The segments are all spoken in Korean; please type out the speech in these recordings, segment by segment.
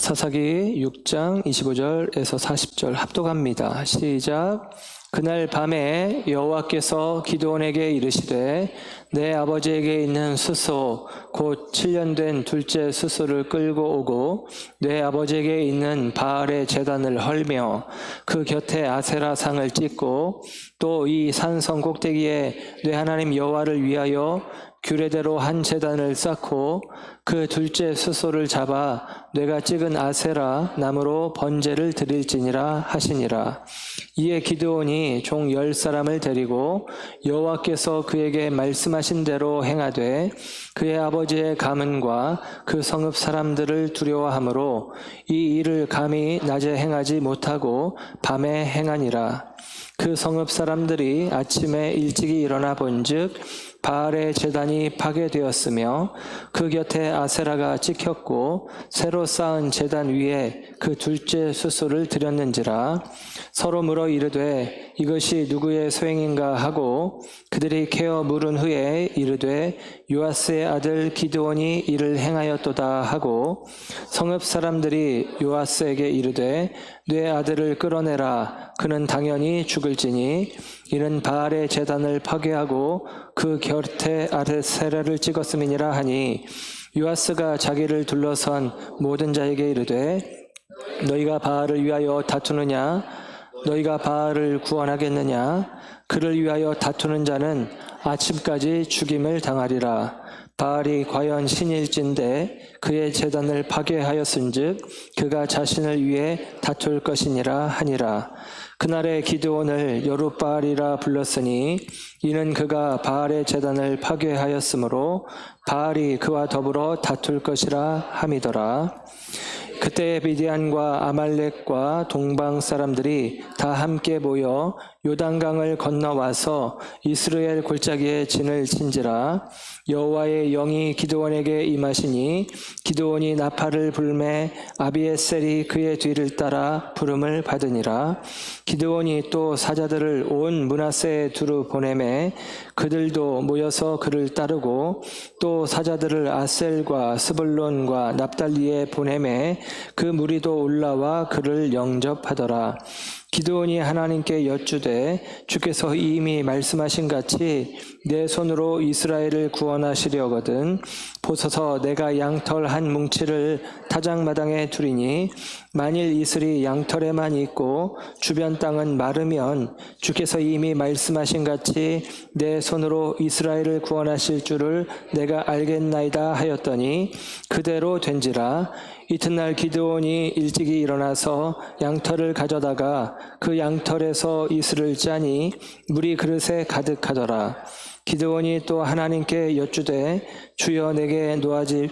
사사기 6장 25절에서 40절 합독합니다. 시작. 그날 밤에 여호와께서 기드온에게 이르시되 내 아버지에게 있는 수소 곧 7년 된 둘째 수소를 끌고 오고 내 아버지에게 있는 바알의 제단을 헐며 그 곁에 아세라 상을 찍고 또 이 산성 꼭대기에 내 하나님 여호와를 위하여 규례대로 한 제단을 쌓고 그 둘째 수소를 잡아 내가 찍은 아세라 나무로 번제를 드릴지니라 하시니라. 이에 기드온이 종 10사람을 데리고 여호와께서 그에게 말씀하신 대로 행하되 그의 아버지의 가문과 그 성읍 사람들을 두려워하므로 이 일을 감히 낮에 행하지 못하고 밤에 행하니라. 그 성읍 사람들이 아침에 일찍이 일어나 본즉 바알의 제단이 파괴되었으며 그 곁에 아세라가 찍혔고 새로 쌓은 제단 위에 그 둘째 수소를 드렸는지라. 서로 물어 이르되 이것이 누구의 소행인가 하고 그들이 캐어 물은 후에 이르되 요아스의 아들 기드온이 이를 행하였도다 하고 성읍 사람들이 요아스에게 이르되 내 아들을 끌어내라. 그는 당연히 죽을지니 이는 바알의 제단을 파괴하고 그 곁에 아세라를 찍었음이니라 하니 요아스가 자기를 둘러선 모든 자에게 이르되 너희가 바알을 위하여 다투느냐? 너희가 바알을 구원하겠느냐? 그를 위하여 다투는 자는 아침까지 죽임을 당하리라. 바알이 과연 신일진데 그의 제단을 파괴하였은즉 그가 자신을 위해 다툴 것이니라 하니라. 그날에 기드온을 여룻바알이라 불렀으니 이는 그가 바알의 제단을 파괴하였으므로 바알이 그와 더불어 다툴 것이라 함이더라. 그때 미디안과 아말렉과 동방 사람들이 다 함께 모여 요단강을 건너와서 이스라엘 골짜기에 진을 친지라. 여호와의 영이 기드온에게 임하시니 기드온이 나팔을 불매 아비에셀이 그의 뒤를 따라 부름을 받으니라. 기드온이 또 사자들을 온 므낫세에 두루 보내매 그들도 모여서 그를 따르고 또 사자들을 아셀과 스불론과 납달리에 보내매 그 무리도 올라와 그를 영접하더라. 기드온이 하나님께 여쭈되 주께서 이미 말씀하신 같이 내 손으로 이스라엘을 구원하시려거든 보소서 내가 양털 한 뭉치를 타작마당에 두리니 만일 이슬이 양털에만 있고 주변 땅은 마르면 주께서 이미 말씀하신 같이 내 손으로 이스라엘을 구원하실 줄을 내가 알겠나이다 하였더니 그대로 된지라. 이튿날 기드온이 일찍이 일어나서 양털을 가져다가 그 양털에서 이슬을 짜니 물이 그릇에 가득하더라. 기드온이 또 하나님께 여쭈되 주여 내게 노하지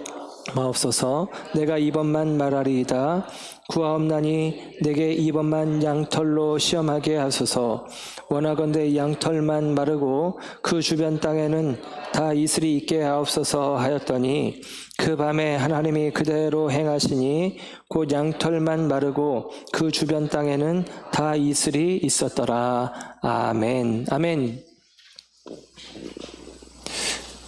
마옵소서. 내가 이번만 말하리이다. 구하옵나니 내게 이번만 양털로 시험하게 하소서. 원하건대 양털만 마르고 그 주변 땅에는 다 이슬이 있게 하옵소서 하였더니 그 밤에 하나님이 그대로 행하시니 곧 양털만 마르고 그 주변 땅에는 다 이슬이 있었더라. 아멘. 아멘.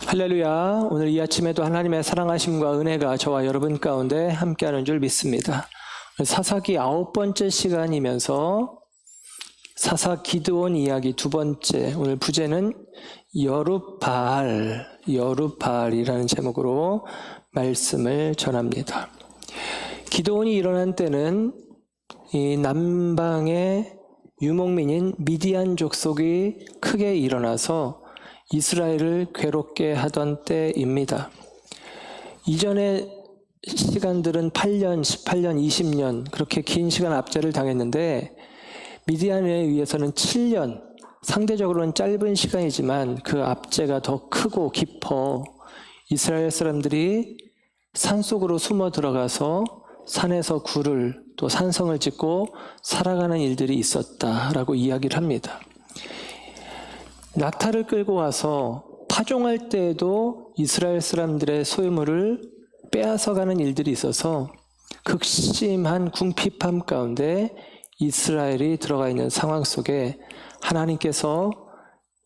할렐루야. 오늘 이 아침에도 하나님의 사랑하심과 은혜가 저와 여러분 가운데 함께하는 줄 믿습니다. 사사기 9번째 시간이면서 사사 기드온 이야기 2번째, 오늘 부제는 여룻바알이라는 제목으로 말씀을 전합니다. 기드온이 일어난 때는 이 남방의 유목민인 미디안 족속이 크게 일어나서 이스라엘을 괴롭게 하던 때입니다. 이전의 시간들은 8년, 18년, 20년 그렇게 긴 시간 압제를 당했는데 미디안에 의해서는 7년, 상대적으로는 짧은 시간이지만 그 압제가 더 크고 깊어 이스라엘 사람들이 산속으로 숨어 들어가서 산에서 굴을 또 산성을 짓고 살아가는 일들이 있었다라고 이야기를 합니다. 낙타를 끌고 와서 파종할 때에도 이스라엘 사람들의 소유물을 빼앗아가는 일들이 있어서 극심한 궁핍함 가운데 이스라엘이 들어가 있는 상황 속에 하나님께서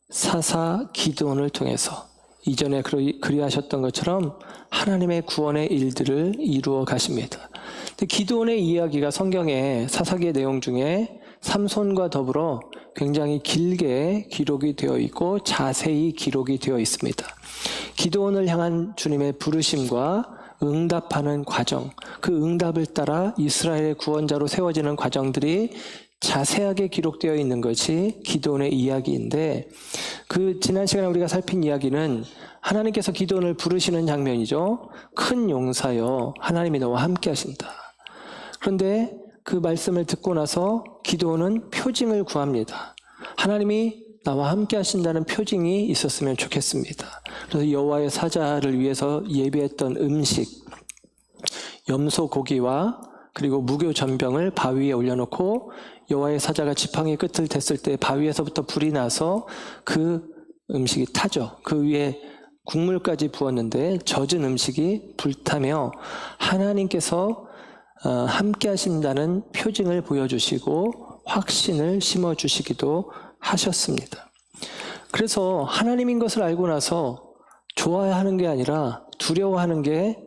사사 기드온을 통해서 이전에 그리하셨던 것처럼 하나님의 구원의 일들을 이루어 가십니다. 기드온의 이야기가 성경의 사사기의 내용 중에 삼손과 더불어 굉장히 길게 기록이 되어 있고 자세히 기록이 되어 있습니다. 기드온을 향한 주님의 부르심과 응답하는 과정, 그 응답을 따라 이스라엘의 구원자로 세워지는 과정들이 자세하게 기록되어 있는 것이 기드온의 이야기인데, 그 지난 시간에 우리가 살핀 이야기는 하나님께서 기드온을 부르시는 장면이죠. 큰 용사여, 하나님이 너와 함께 하신다. 그런데 그 말씀을 듣고 나서 기드온은 표징을 구합니다. 하나님이 나와 함께 하신다는 표징이 있었으면 좋겠습니다. 그래서 여호와의 사자를 위해서 예비했던 음식, 염소 고기와 그리고 무교 전병을 바위에 올려놓고 여호와의 사자가 지팡이 끝을 댔을 때 바위에서부터 불이 나서 그 음식이 타죠. 그 위에 국물까지 부었는데 젖은 음식이 불타며 하나님께서 함께 하신다는 표징을 보여주시고 확신을 심어주시기도 하셨습니다. 그래서 하나님인 것을 알고 나서 좋아하는 게 아니라 두려워하는 게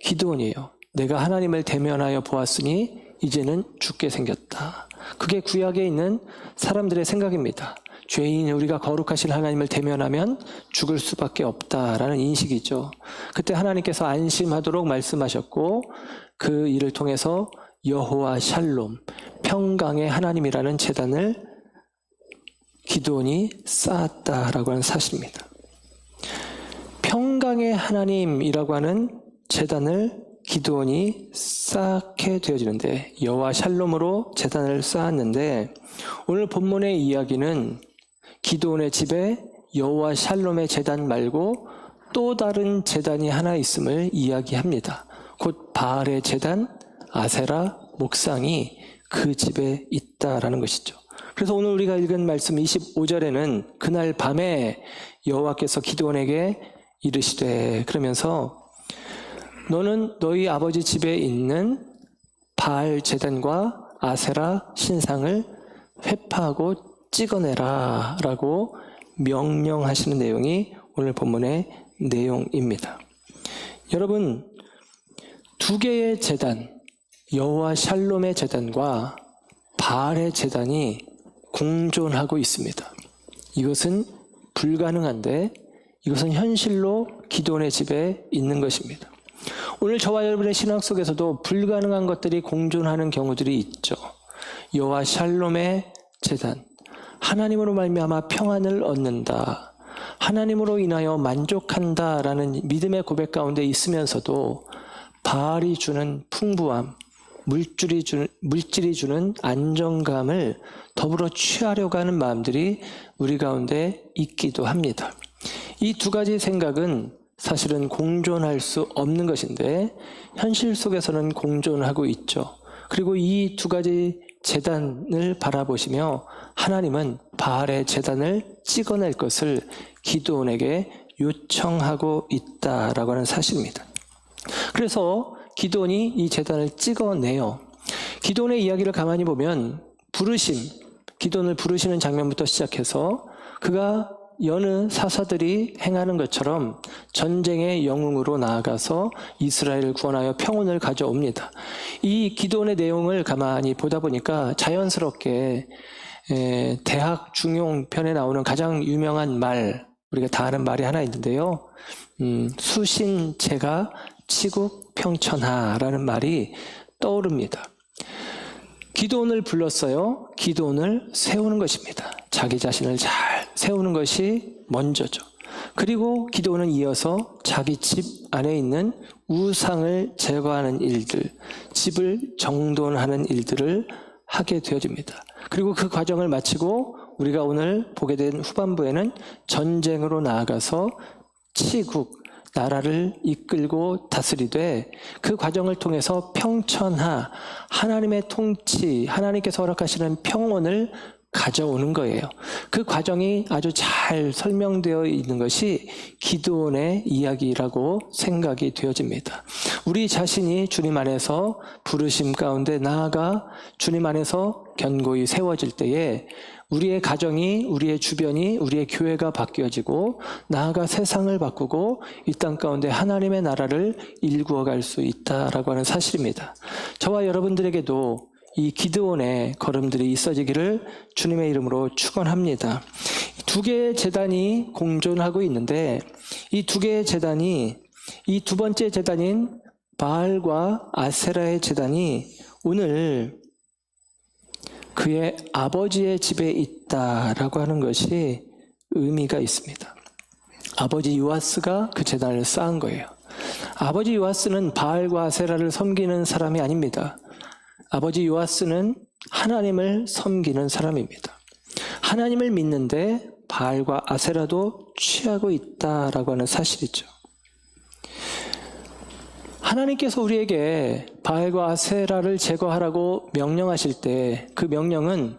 기드온이에요. 내가 하나님을 대면하여 보았으니 이제는 죽게 생겼다. 그게 구약에 있는 사람들의 생각입니다. 죄인인 우리가 거룩하신 하나님을 대면하면 죽을 수밖에 없다라는 인식이죠. 그때 하나님께서 안심하도록 말씀하셨고 그 일을 통해서 여호와 샬롬, 평강의 하나님이라는 제단을 기드온이 쌓았다라고 하는 사실입니다. 평강의 하나님이라고 하는 제단을 기드온이 쌓게 되어지는데, 여호와 샬롬으로 제단을 쌓았는데, 오늘 본문의 이야기는 기드온의 집에 여호와 샬롬의 제단 말고 또 다른 제단이 하나 있음을 이야기합니다. 곧 바알의 제단, 아세라, 목상이 그 집에 있다라는 것이죠. 그래서 오늘 우리가 읽은 말씀 25절에는 그날 밤에 여호와께서 기드온에게 이르시되, 그러면서 너는 너희 아버지 집에 있는 바알 제단과 아세라 신상을 회파하고 찍어내라 라고 명령하시는 내용이 오늘 본문의 내용입니다. 여러분, 두 개의 제단, 여호와 샬롬의 제단과 바알의 제단이 공존하고 있습니다. 이것은 불가능한데 이것은 현실로 기드온의 집에 있는 것입니다. 오늘 저와 여러분의 신앙 속에서도 불가능한 것들이 공존하는 경우들이 있죠. 여호와 샬롬의 제단, 하나님으로 말미암아 평안을 얻는다, 하나님으로 인하여 만족한다라는 믿음의 고백 가운데 있으면서도 바알이 주는 풍부함, 물질이 주는 안정감을 더불어 취하려고 하는 마음들이 우리 가운데 있기도 합니다. 이 두 가지 생각은 사실은 공존할 수 없는 것인데 현실 속에서는 공존하고 있죠. 그리고 이 두 가지 제단을 바라보시며 하나님은 바알의 제단을 찍어낼 것을 기드온에게 요청하고 있다라고 하는 사실입니다. 그래서 기드온이 이 제단을 찍어내요. 기드온의 이야기를 가만히 보면 기드온을 부르시는 장면부터 시작해서 그가 여느 사사들이 행하는 것처럼 전쟁의 영웅으로 나아가서 이스라엘을 구원하여 평온을 가져옵니다. 이 기드온의 내용을 가만히 보다 보니까 자연스럽게 대학 중용편에 나오는 가장 유명한 말, 우리가 다 아는 말이 하나 있는데요. 수신제가 치국평천하라는 말이 떠오릅니다. 기드온을 불렀어요. 기드온을 세우는 것입니다. 자기 자신을 잘 세우는 것이 먼저죠. 그리고 기드온은 이어서 자기 집 안에 있는 우상을 제거하는 일들, 집을 정돈하는 일들을 하게 되어집니다. 그리고 그 과정을 마치고 우리가 오늘 보게 된 후반부에는 전쟁으로 나아가서 치국, 나라를 이끌고 다스리되 그 과정을 통해서 평천하, 하나님의 통치, 하나님께서 허락하시는 평온을 가져오는 거예요. 그 과정이 아주 잘 설명되어 있는 것이 기드온의 이야기라고 생각이 되어집니다. 우리 자신이 주님 안에서 부르심 가운데 나아가 주님 안에서 견고히 세워질 때에 우리의 가정이, 우리의 주변이, 우리의 교회가 바뀌어지고 나아가 세상을 바꾸고 이 땅 가운데 하나님의 나라를 일구어 갈 수 있다라고 하는 사실입니다. 저와 여러분들에게도 이 기드온의 걸음들이 있어지기를 주님의 이름으로 축원합니다. 두 개의 제단이 공존하고 있는데 이 두 개의 제단이 이 두 번째 제단인 바알과 아세라의 제단이 오늘 그의 아버지의 집에 있다라고 하는 것이 의미가 있습니다. 아버지 요아스가 그 제단을 쌓은 거예요. 아버지 요아스는 바알과 아세라를 섬기는 사람이 아닙니다. 아버지 요아스는 하나님을 섬기는 사람입니다. 하나님을 믿는데 바알과 아세라도 취하고 있다라고 하는 사실이죠. 하나님께서 우리에게 바알과 아세라를 제거하라고 명령하실 때 그 명령은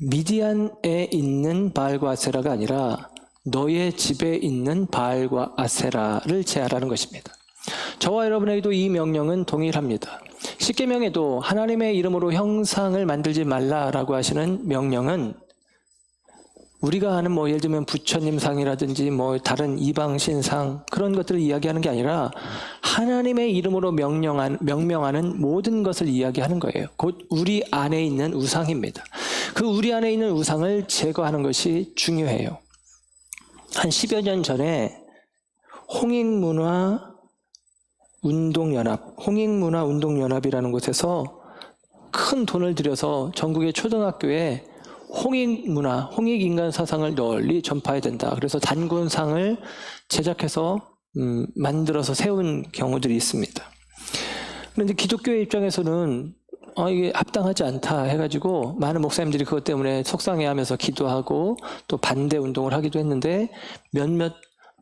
미디안에 있는 바알과 아세라가 아니라 너의 집에 있는 바알과 아세라를 제하라는 것입니다. 저와 여러분에게도 이 명령은 동일합니다. 십계명에도 하나님의 이름으로 형상을 만들지 말라라고 하시는 명령은 우리가 아는 예를 들면 부처님 상이라든지 다른 이방 신상 그런 것들을 이야기하는 게 아니라 하나님의 이름으로 명명하는 모든 것을 이야기하는 거예요. 곧 우리 안에 있는 우상입니다. 그 우리 안에 있는 우상을 제거하는 것이 중요해요. 한 10여 년 전에 홍익문화운동연합이라는 곳에서 큰 돈을 들여서 전국의 초등학교에 홍익인간 사상을 널리 전파해야 된다. 그래서 단군상을 제작해서 만들어서 세운 경우들이 있습니다. 그런데 기독교의 입장에서는 이게 합당하지 않다 해가지고 많은 목사님들이 그것 때문에 속상해하면서 기도하고 또 반대 운동을 하기도 했는데 몇몇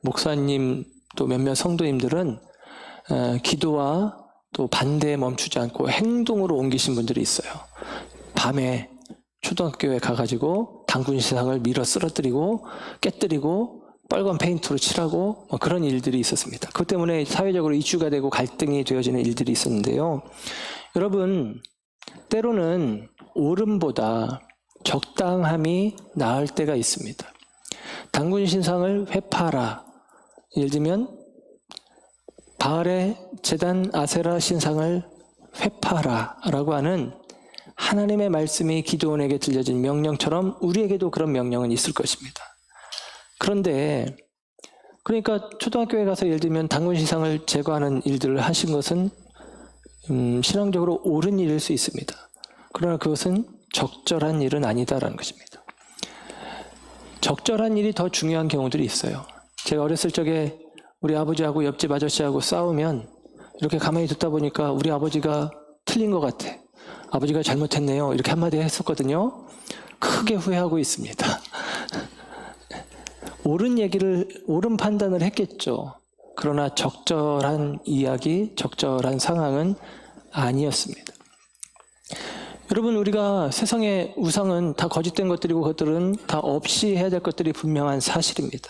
목사님 또 몇몇 성도님들은 기도와 또 반대에 멈추지 않고 행동으로 옮기신 분들이 있어요. 밤에 초등학교에 가가지고 단군신상을 밀어 쓰러뜨리고 깨뜨리고 빨간 페인트로 칠하고 그런 일들이 있었습니다. 그것 때문에 사회적으로 이슈가 되고 갈등이 되어지는 일들이 있었는데요. 여러분, 때로는 옳음보다 적당함이 나을 때가 있습니다. 단군신상을 회파하라. 예를 들면 바알의 제단 아세라 신상을 회파하라 라고 하는 하나님의 말씀이 기드온에게 들려진 명령처럼 우리에게도 그런 명령은 있을 것입니다. 그런데 그러니까 초등학교에 가서 예를 들면 단군신상을 제거하는 일들을 하신 것은 신앙적으로 옳은 일일 수 있습니다. 그러나 그것은 적절한 일은 아니다라는 것입니다. 적절한 일이 더 중요한 경우들이 있어요. 제가 어렸을 적에 우리 아버지하고 옆집 아저씨하고 싸우면 이렇게 가만히 듣다 보니까 우리 아버지가 틀린 것 같아. 아버지가 잘못했네요. 이렇게 한마디 했었거든요. 크게 후회하고 있습니다. 옳은 판단을 했겠죠. 그러나 적절한 이야기, 적절한 상황은 아니었습니다. 여러분, 우리가 세상의 우상은 다 거짓된 것들이고 그것들은 다 없이 해야 될 것들이 분명한 사실입니다.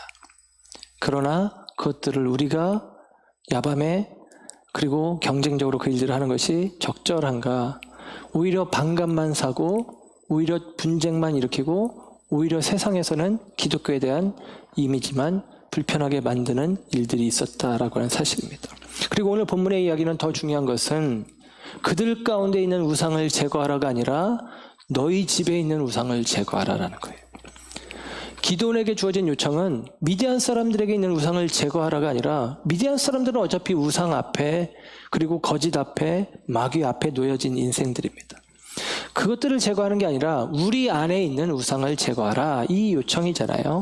그러나 그것들을 우리가 야밤에 그리고 경쟁적으로 그 일들을 하는 것이 적절한가? 오히려 반감만 사고 오히려 분쟁만 일으키고 오히려 세상에서는 기독교에 대한 이미지만 불편하게 만드는 일들이 있었다라고 하는 사실입니다. 그리고 오늘 본문의 이야기는 더 중요한 것은 그들 가운데 있는 우상을 제거하라가 아니라 너희 집에 있는 우상을 제거하라라는 거예요. 기드온에게 주어진 요청은 미디안 사람들에게 있는 우상을 제거하라가 아니라 미디안 사람들은 어차피 우상 앞에 그리고 거짓 앞에 마귀 앞에 놓여진 인생들입니다. 그것들을 제거하는 게 아니라 우리 안에 있는 우상을 제거하라, 이 요청이잖아요.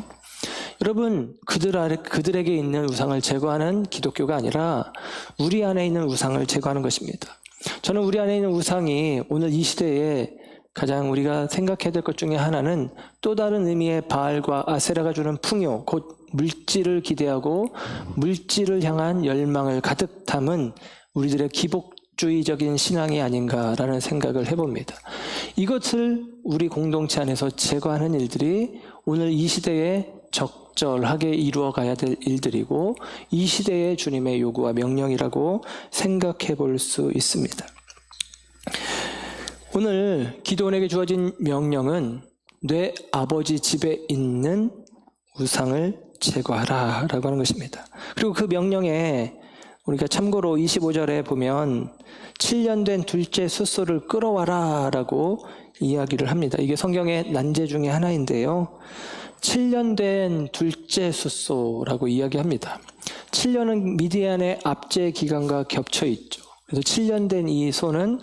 여러분, 그들에게 있는 우상을 제거하는 기독교가 아니라 우리 안에 있는 우상을 제거하는 것입니다. 저는 우리 안에 있는 우상이 오늘 이 시대에 가장 우리가 생각해야 될 것 중에 하나는 또 다른 의미의 바알과 아세라가 주는 풍요, 곧 물질을 기대하고 물질을 향한 열망을 가득 담은 우리들의 율법주의적인 신앙이 아닌가라는 생각을 해봅니다. 이것을 우리 공동체 안에서 제거하는 일들이 오늘 이 시대에 적절하게 이루어가야 될 일들이고 이 시대의 주님의 요구와 명령이라고 생각해 볼 수 있습니다. 오늘 기드온에게 주어진 명령은 내 아버지 집에 있는 우상을 제거하라 라고 하는 것입니다. 그리고 그 명령에 우리가 참고로 25절에 보면 7년 된 둘째 숫소를 끌어와라 라고 이야기를 합니다. 이게 성경의 난제 중에 하나인데요. 7년 된 둘째 숫소라고 이야기합니다. 7년은 미디안의 압제 기간과 겹쳐 있죠. 그래서 7년 된 이 소는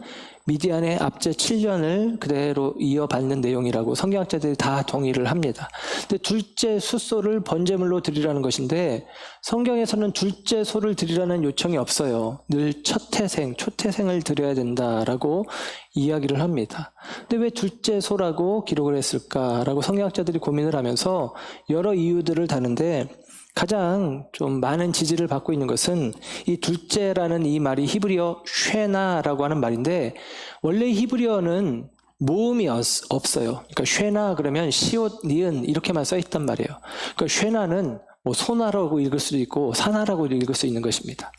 미디안의 압제 7년을 그대로 이어받는 내용이라고 성경학자들이 다 동의를 합니다. 근데 둘째 숫소를 번제물로 드리라는 것인데 성경에서는 둘째 소를 드리라는 요청이 없어요. 늘 첫태생, 초태생을 드려야 된다라고 이야기를 합니다. 근데 왜 둘째 소라고 기록을 했을까라고 성경학자들이 고민을 하면서 여러 이유들을 다는데 가장 좀 많은 지지를 받고 있는 것은 이 둘째라는 이 말이 히브리어 쉐나라고 하는 말인데 원래 히브리어는 모음이 없어요. 그러니까 쉐나 그러면 시옷, 니은 이렇게만 써 있단 말이에요. 그러니까 쉐나는 뭐 소나라고 읽을 수도 있고 사나라고 읽을 수 있는 것입니다.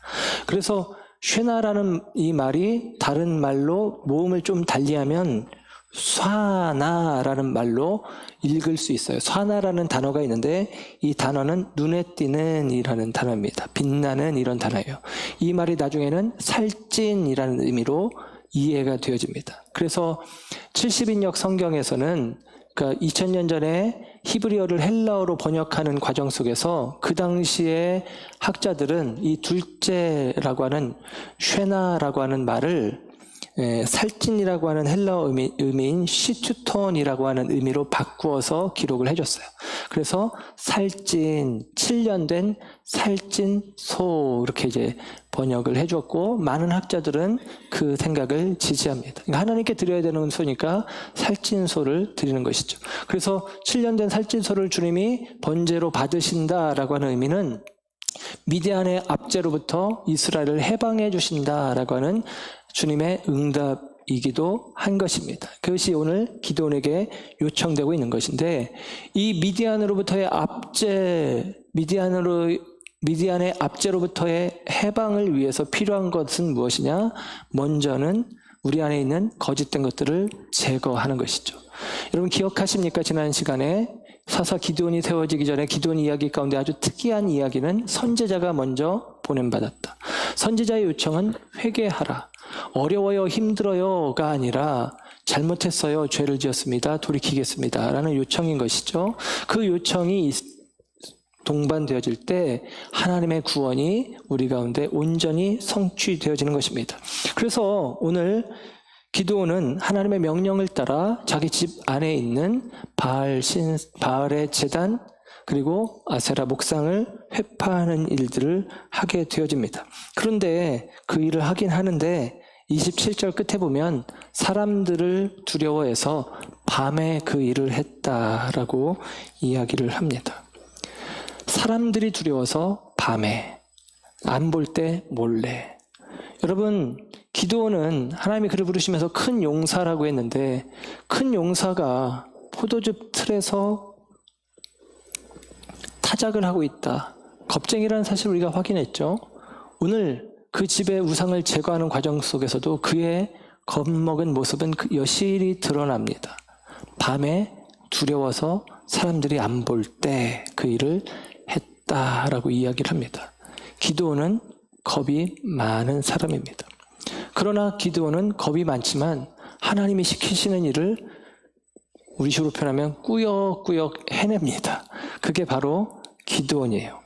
그래서 쉐나라는 이 말이 다른 말로 모음을 좀 달리하면 쏴나라는 말로 읽을 수 있어요. 쏴나라는 단어가 있는데 이 단어는 눈에 띄는 이라는 단어입니다. 빛나는 이런 단어예요. 이 말이 나중에는 살찐이라는 의미로 이해가 되어집니다. 그래서 70인역 성경에서는 그러니까 2000년 전에 히브리어를 헬라어로 번역하는 과정 속에서 그 당시에 학자들은 이 둘째라고 하는 쉐나라고 하는 말을 살찐이라고 하는 헬라어 의미인 시투톤이라고 하는 의미로 바꾸어서 기록을 해줬어요. 그래서 살찐, 7년 된 살찐 소 이렇게 이제 번역을 해줬고 많은 학자들은 그 생각을 지지합니다. 그러니까 하나님께 드려야 되는 소니까 살찐 소를 드리는 것이죠. 그래서 7년 된 살찐 소를 주님이 번제로 받으신다라고 하는 의미는 미디안의 압제로부터 이스라엘을 해방해 주신다라고 하는 주님의 응답이기도 한 것입니다. 그것이 오늘 기드온에게 요청되고 있는 것인데 이 미디안으로부터의 압제, 미디안의 압제로부터의 해방을 위해서 필요한 것은 무엇이냐? 먼저는 우리 안에 있는 거짓된 것들을 제거하는 것이죠. 여러분 기억하십니까? 지난 시간에 사사 기드온이 세워지기 전에 기드온 이야기 가운데 아주 특이한 이야기는 선지자가 먼저 보냄받았다. 선지자의 요청은 회개하라. 어려워요, 힘들어요가 아니라 잘못했어요, 죄를 지었습니다, 돌이키겠습니다 라는 요청인 것이죠. 그 요청이 동반되어질 때 하나님의 구원이 우리 가운데 온전히 성취되어지는 것입니다. 그래서 오늘 기드온은 하나님의 명령을 따라 자기 집 안에 있는 바알의 제단 그리고 아세라 목상을 회파하는 일들을 하게 되어집니다. 그런데 그 일을 하긴 하는데 27절 끝에 보면 사람들을 두려워해서 밤에 그 일을 했다라고 이야기를 합니다. 사람들이 두려워서 밤에, 안 볼 때 몰래. 여러분, 기드온은 하나님이 그를 부르시면서 큰 용사라고 했는데 큰 용사가 포도즙 틀에서 타작을 하고 있다. 겁쟁이라는 사실을 우리가 확인했죠. 오늘 그 집의 우상을 제거하는 과정 속에서도 그의 겁먹은 모습은 여실히 드러납니다. 밤에 두려워서 사람들이 안 볼 때 그 일을 했다라고 이야기를 합니다. 기드온은 겁이 많은 사람입니다. 그러나 기드온은 겁이 많지만 하나님이 시키시는 일을 우리 식으로 표현하면 꾸역꾸역 해냅니다. 그게 바로 기드온이에요.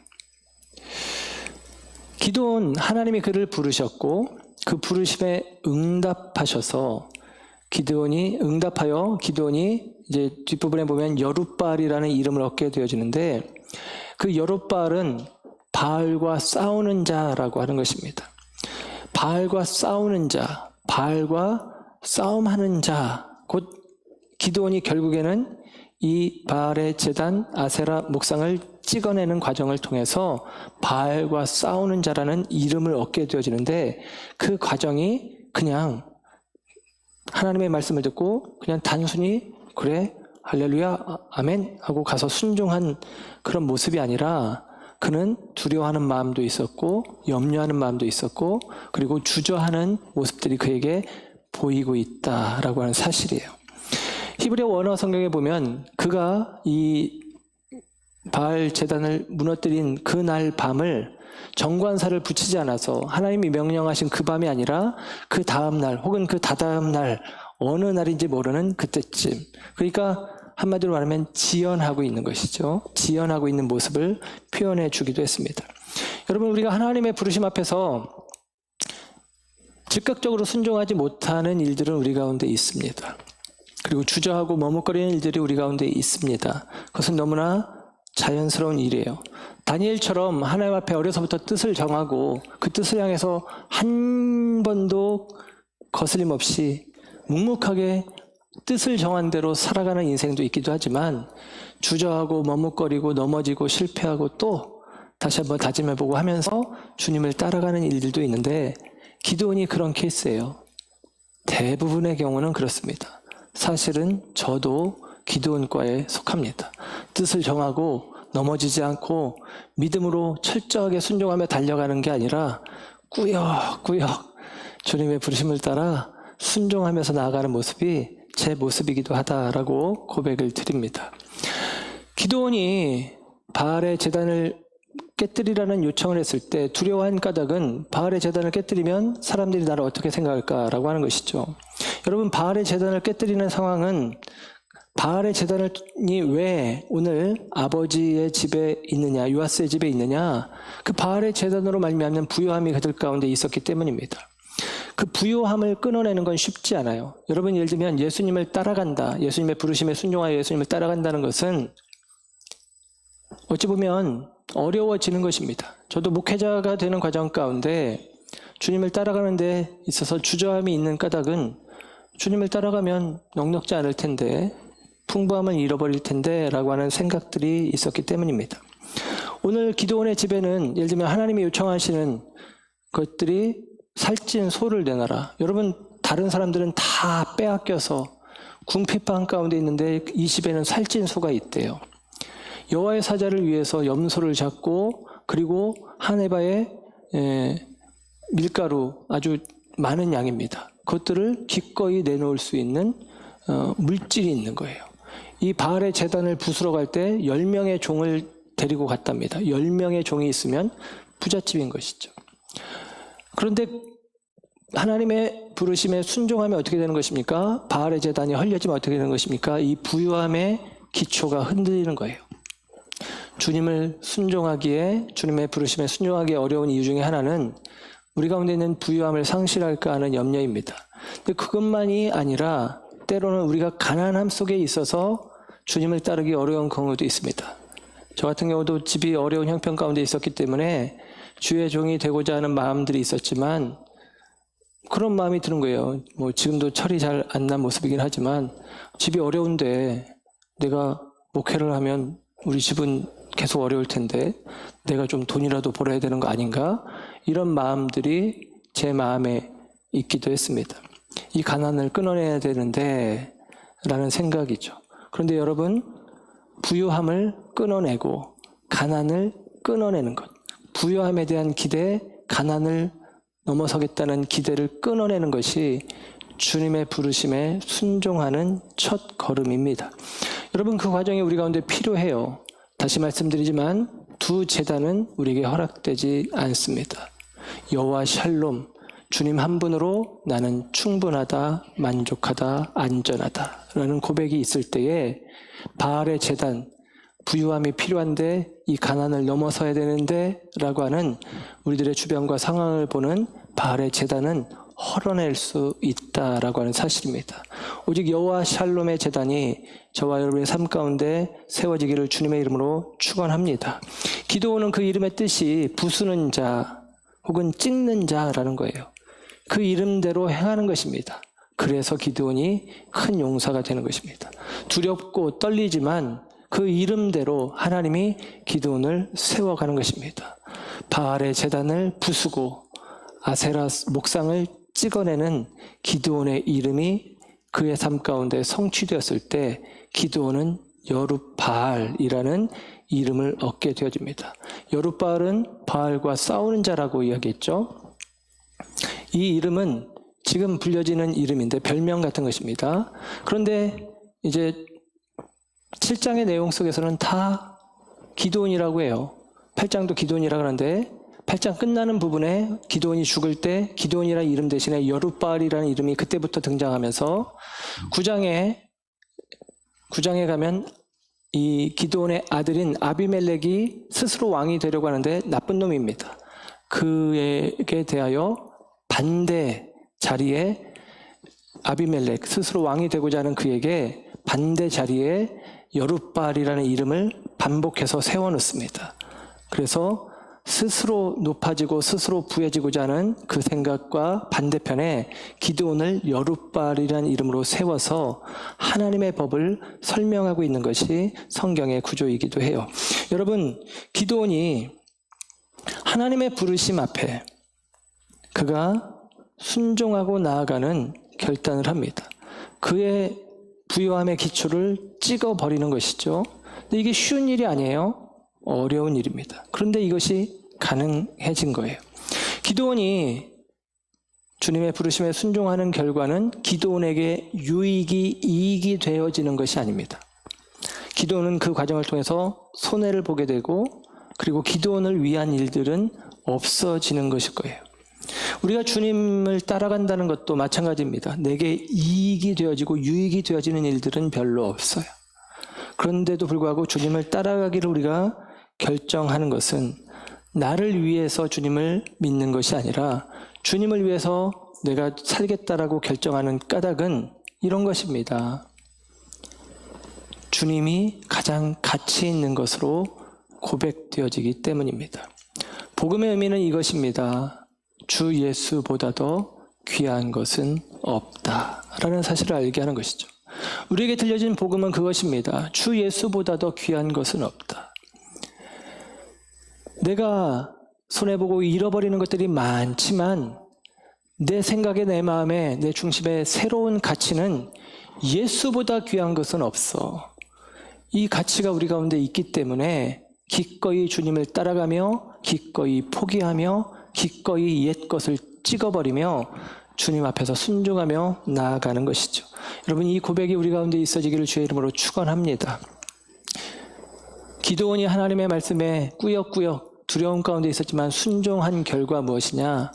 기드온, 하나님이 그를 부르셨고 그 부르심에 응답하셔서 기드온이 이제 뒷부분에 보면 여룻바알이라는 이름을 얻게 되어지는데 그 여룻바알은 바알과 싸우는 자라고 하는 것입니다. 바알과 싸우는 자, 바알과 싸움하는 자, 곧 기드온이 결국에는 이 바알의 제단 아세라 목상을 찍어내는 과정을 통해서 바알과 싸우는 자라는 이름을 얻게 되어지는데 그 과정이 그냥 하나님의 말씀을 듣고 그냥 단순히 그래 할렐루야 아멘 하고 가서 순종한 그런 모습이 아니라 그는 두려워하는 마음도 있었고 염려하는 마음도 있었고 그리고 주저하는 모습들이 그에게 보이고 있다라고 하는 사실이에요. 히브리어 원어 성경에 보면 그가 이 바알 제단을 무너뜨린 그날 밤을 정관사를 붙이지 않아서 하나님이 명령하신 그 밤이 아니라 그 다음 날 혹은 그 다다음 날 어느 날인지 모르는 그때쯤, 그러니까 한마디로 말하면 지연하고 있는 것이죠. 지연하고 있는 모습을 표현해 주기도 했습니다. 여러분, 우리가 하나님의 부르심 앞에서 즉각적으로 순종하지 못하는 일들은 우리 가운데 있습니다. 그리고 주저하고 머뭇거리는 일들이 우리 가운데 있습니다. 그것은 너무나 자연스러운 일이에요. 다니엘처럼 하나님 앞에 어려서부터 뜻을 정하고 그 뜻을 향해서 한 번도 거슬림 없이 묵묵하게 뜻을 정한 대로 살아가는 인생도 있기도 하지만 주저하고 머뭇거리고 넘어지고 실패하고 또 다시 한번 다짐해보고 하면서 주님을 따라가는 일들도 있는데 기드온이 그런 케이스예요. 대부분의 경우는 그렇습니다. 사실은 저도 기드온과에 속합니다. 뜻을 정하고 넘어지지 않고 믿음으로 철저하게 순종하며 달려가는 게 아니라 꾸역꾸역 주님의 부르심을 따라 순종하면서 나아가는 모습이 제 모습이기도 하다라고 고백을 드립니다. 기드온이 바알의 제단을 깨뜨리라는 요청을 했을 때 두려워한 까닭은 바알의 제단을 깨뜨리면 사람들이 나를 어떻게 생각할까라고 하는 것이죠. 여러분, 바알의 제단을 깨뜨리는 상황은 바알의 제단이 왜 오늘 아버지의 집에 있느냐, 요아스의 집에 있느냐, 그 바알의 제단으로 말미암는 부요함이 그들 가운데 있었기 때문입니다. 그 부요함을 끊어내는 건 쉽지 않아요. 여러분, 예를 들면 예수님을 따라간다, 예수님의 부르심에 순종하여 예수님을 따라간다는 것은 어찌 보면 어려워지는 것입니다. 저도 목회자가 되는 과정 가운데 주님을 따라가는 데 있어서 주저함이 있는 까닭은 주님을 따라가면 넉넉지 않을 텐데, 풍부함을 잃어버릴 텐데 라고 하는 생각들이 있었기 때문입니다. 오늘 기드온의 집에는 예를 들면 하나님이 요청하시는 것들이 살찐 소를 내놔라. 여러분, 다른 사람들은 다 빼앗겨서 궁핍한 가운데 있는데 이 집에는 살찐 소가 있대요. 여호와의 사자를 위해서 염소를 잡고 그리고 한 에바의 밀가루 아주 많은 양입니다. 그것들을 기꺼이 내놓을 수 있는 물질이 있는 거예요. 이 바알의 제단을 부수러 갈 때 10명의 종을 데리고 갔답니다. 10명의 종이 있으면 부잣집인 것이죠. 그런데 하나님의 부르심에 순종하면 어떻게 되는 것입니까? 바알의 제단이 헐려지면 어떻게 되는 것입니까? 이 부요함의 기초가 흔들리는 거예요. 주님을 순종하기에, 주님의 부르심에 순종하기에 어려운 이유 중에 하나는 우리 가운데 있는 부요함을 상실할까 하는 염려입니다. 근데 그것만이 아니라 때로는 우리가 가난함 속에 있어서 주님을 따르기 어려운 경우도 있습니다. 저 같은 경우도 집이 어려운 형편 가운데 있었기 때문에 주의 종이 되고자 하는 마음들이 있었지만 그런 마음이 드는 거예요. 뭐 지금도 철이 잘 안 난 모습이긴 하지만 집이 어려운데 내가 목회를 하면 우리 집은 계속 어려울 텐데 내가 좀 돈이라도 벌어야 되는 거 아닌가? 이런 마음들이 제 마음에 있기도 했습니다. 이 가난을 끊어내야 되는데 라는 생각이죠. 그런데 여러분, 부요함을 끊어내고 가난을 끊어내는 것, 부요함에 대한 기대, 가난을 넘어서겠다는 기대를 끊어내는 것이 주님의 부르심에 순종하는 첫 걸음입니다. 여러분, 그 과정이 우리 가운데 필요해요. 다시 말씀드리지만 두 제단은 우리에게 허락되지 않습니다. 여호와 샬롬, 주님 한 분으로 나는 충분하다, 만족하다, 안전하다 라는 고백이 있을 때에 바알의 제단, 부유함이 필요한데 이 가난을 넘어서야 되는데 라고 하는 우리들의 주변과 상황을 보는 바알의 제단은 헐어낼 수 있다라고 하는 사실입니다. 오직 여호와 샬롬의 제단이 저와 여러분의 삶 가운데 세워지기를 주님의 이름으로 축원합니다. 기드온은 그 이름의 뜻이 부수는 자 혹은 찍는 자라는 거예요. 그 이름대로 행하는 것입니다. 그래서 기드온이 큰 용사가 되는 것입니다. 두렵고 떨리지만 그 이름대로 하나님이 기드온을 세워가는 것입니다. 바알의 제단을 부수고 아세라 목상을 찍어내는 기드온의 이름이 그의 삶 가운데 성취되었을 때 기드온은 여룻바알이라는 이름을 얻게 되어집니다. 여룻바알은 바알과 싸우는 자라고 이야기했죠. 이 이름은 지금 불려지는 이름인데 별명 같은 것입니다. 그런데 이제 7장의 내용 속에서는 다 기드온이라고 해요. 8장도 기드온이라고 하는데 8장 끝나는 부분에 기드온이 죽을 때 기드온이라는 이름 대신에 여룻바알이라는 이름이 그때부터 등장하면서 9장에 가면 이 기드온의 아들인 아비멜렉이 스스로 왕이 되려고 하는데 나쁜 놈입니다. 그에게 대하여 반대 자리에 아비멜렉 스스로 왕이 되고자 하는 그에게 반대 자리에 여룻바알이라는 이름을 반복해서 세워놓습니다. 그래서 스스로 높아지고 스스로 부해지고자 하는 그 생각과 반대편에 기드온을 여룻바알이라는 이름으로 세워서 하나님의 법을 설명하고 있는 것이 성경의 구조이기도 해요. 여러분, 기드온이 하나님의 부르심 앞에 그가 순종하고 나아가는 결단을 합니다. 그의 부요함의 기초를 찍어버리는 것이죠. 근데 이게 쉬운 일이 아니에요. 어려운 일입니다. 그런데 이것이 가능해진 거예요. 기드온이 주님의 부르심에 순종하는 결과는 기드온에게 이익이 되어지는 것이 아닙니다. 기드온은 그 과정을 통해서 손해를 보게 되고 그리고 기드온을 위한 일들은 없어지는 것일 거예요. 우리가 주님을 따라간다는 것도 마찬가지입니다. 내게 이익이 되어지고 유익이 되어지는 일들은 별로 없어요. 그런데도 불구하고 주님을 따라가기를 우리가 결정하는 것은 나를 위해서 주님을 믿는 것이 아니라 주님을 위해서 내가 살겠다라고 결정하는 까닭은 이런 것입니다. 주님이 가장 가치 있는 것으로 고백되어지기 때문입니다. 복음의 의미는 이것입니다. 주 예수보다도 귀한 것은 없다라는 사실을 알게 하는 것이죠. 우리에게 들려진 복음은 그것입니다. 주 예수보다도 귀한 것은 없다. 내가 손해보고 잃어버리는 것들이 많지만 내 생각에 내 마음에 내 중심에 새로운 가치는 예수보다 귀한 것은 없어. 이 가치가 우리 가운데 있기 때문에 기꺼이 주님을 따라가며 기꺼이 포기하며 기꺼이 옛 것을 찍어버리며 주님 앞에서 순종하며 나아가는 것이죠. 여러분, 이 고백이 우리 가운데 있어지기를 주의 이름으로 축원합니다. 기드온이 하나님의 말씀에 꾸역꾸역 두려움 가운데 있었지만 순종한 결과 무엇이냐?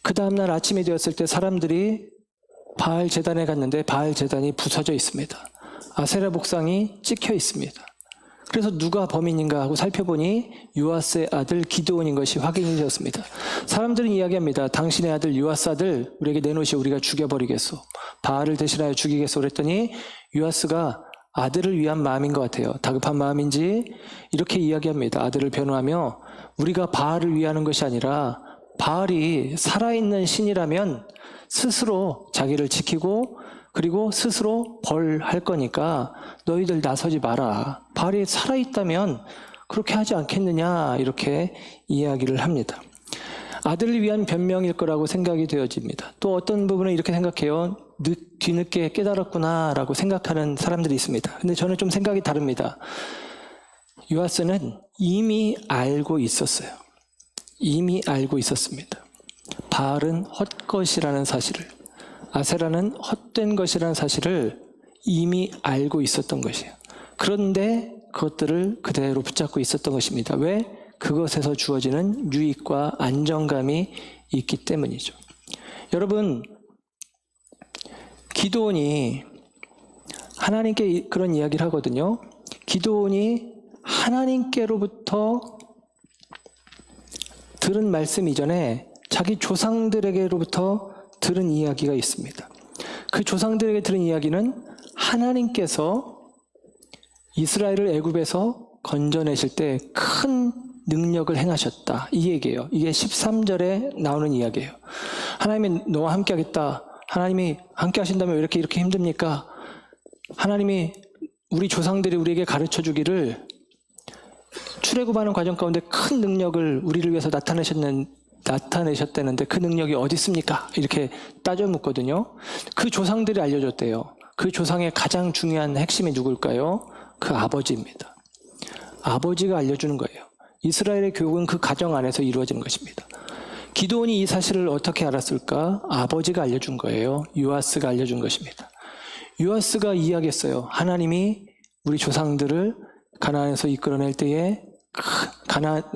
그 다음날 아침이 되었을 때 사람들이 바알 제단에 갔는데 바알 제단이 부서져 있습니다. 아세라 복상이 찍혀 있습니다. 그래서 누가 범인인가 하고 살펴보니 요아스의 아들 기드온인 것이 확인이 되었습니다. 사람들은 이야기합니다. 당신의 아들 요아스 아들 우리에게 내놓으시 우리가 죽여버리겠소. 바알을 대신하여 죽이겠소. 그랬더니 요아스가 아들을 위한 마음인 것 같아요. 다급한 마음인지 이렇게 이야기합니다. 아들을 변호하며 우리가 바알을 위하는 것이 아니라 바알이 살아있는 신이라면 스스로 자기를 지키고 그리고 스스로 벌할 거니까 너희들 나서지 마라. 바알이 살아있다면 그렇게 하지 않겠느냐 이렇게 이야기를 합니다. 아들을 위한 변명일 거라고 생각이 되어집니다. 또 어떤 부분은 이렇게 생각해요. 뒤늦게 깨달았구나라고 생각하는 사람들이 있습니다. 근데 저는 좀 생각이 다릅니다. 요아스는 이미 알고 있었어요. 이미 알고 있었습니다. 바알은 헛것이라는 사실을, 아세라는 헛된 것이라는 사실을 이미 알고 있었던 것이에요. 그런데 그것들을 그대로 붙잡고 있었던 것입니다. 왜? 그것에서 주어지는 유익과 안정감이 있기 때문이죠. 여러분, 기드온이 하나님께 그런 이야기를 하거든요. 기드온이 하나님께로부터 들은 말씀 이전에 자기 조상들에게로부터 들은 이야기가 있습니다. 그 조상들에게 들은 이야기는 하나님께서 이스라엘을 애굽에서 건져내실 때 큰 능력을 행하셨다. 이 얘기예요. 이게 13절에 나오는 이야기예요. 하나님이 너와 함께 하겠다. 하나님이 함께 하신다면 왜 이렇게 힘듭니까? 하나님이 우리 조상들이 우리에게 가르쳐 주기를 출애굽하는 과정 가운데 큰 능력을 우리를 위해서 나타내셨는 나타내셨다는데 그 능력이 어디 있습니까? 이렇게 따져 묻거든요. 그 조상들이 알려줬대요. 그 조상의 가장 중요한 핵심이 누굴까요? 그 아버지입니다. 아버지가 알려주는 거예요. 이스라엘의 교육은 그 가정 안에서 이루어지는 것입니다. 기드온이 이 사실을 어떻게 알았을까? 아버지가 알려준 거예요. 요아스가 알려준 것입니다. 요아스가 이야기했어요. 하나님이 우리 조상들을 가나안에서 이끌어낼 때에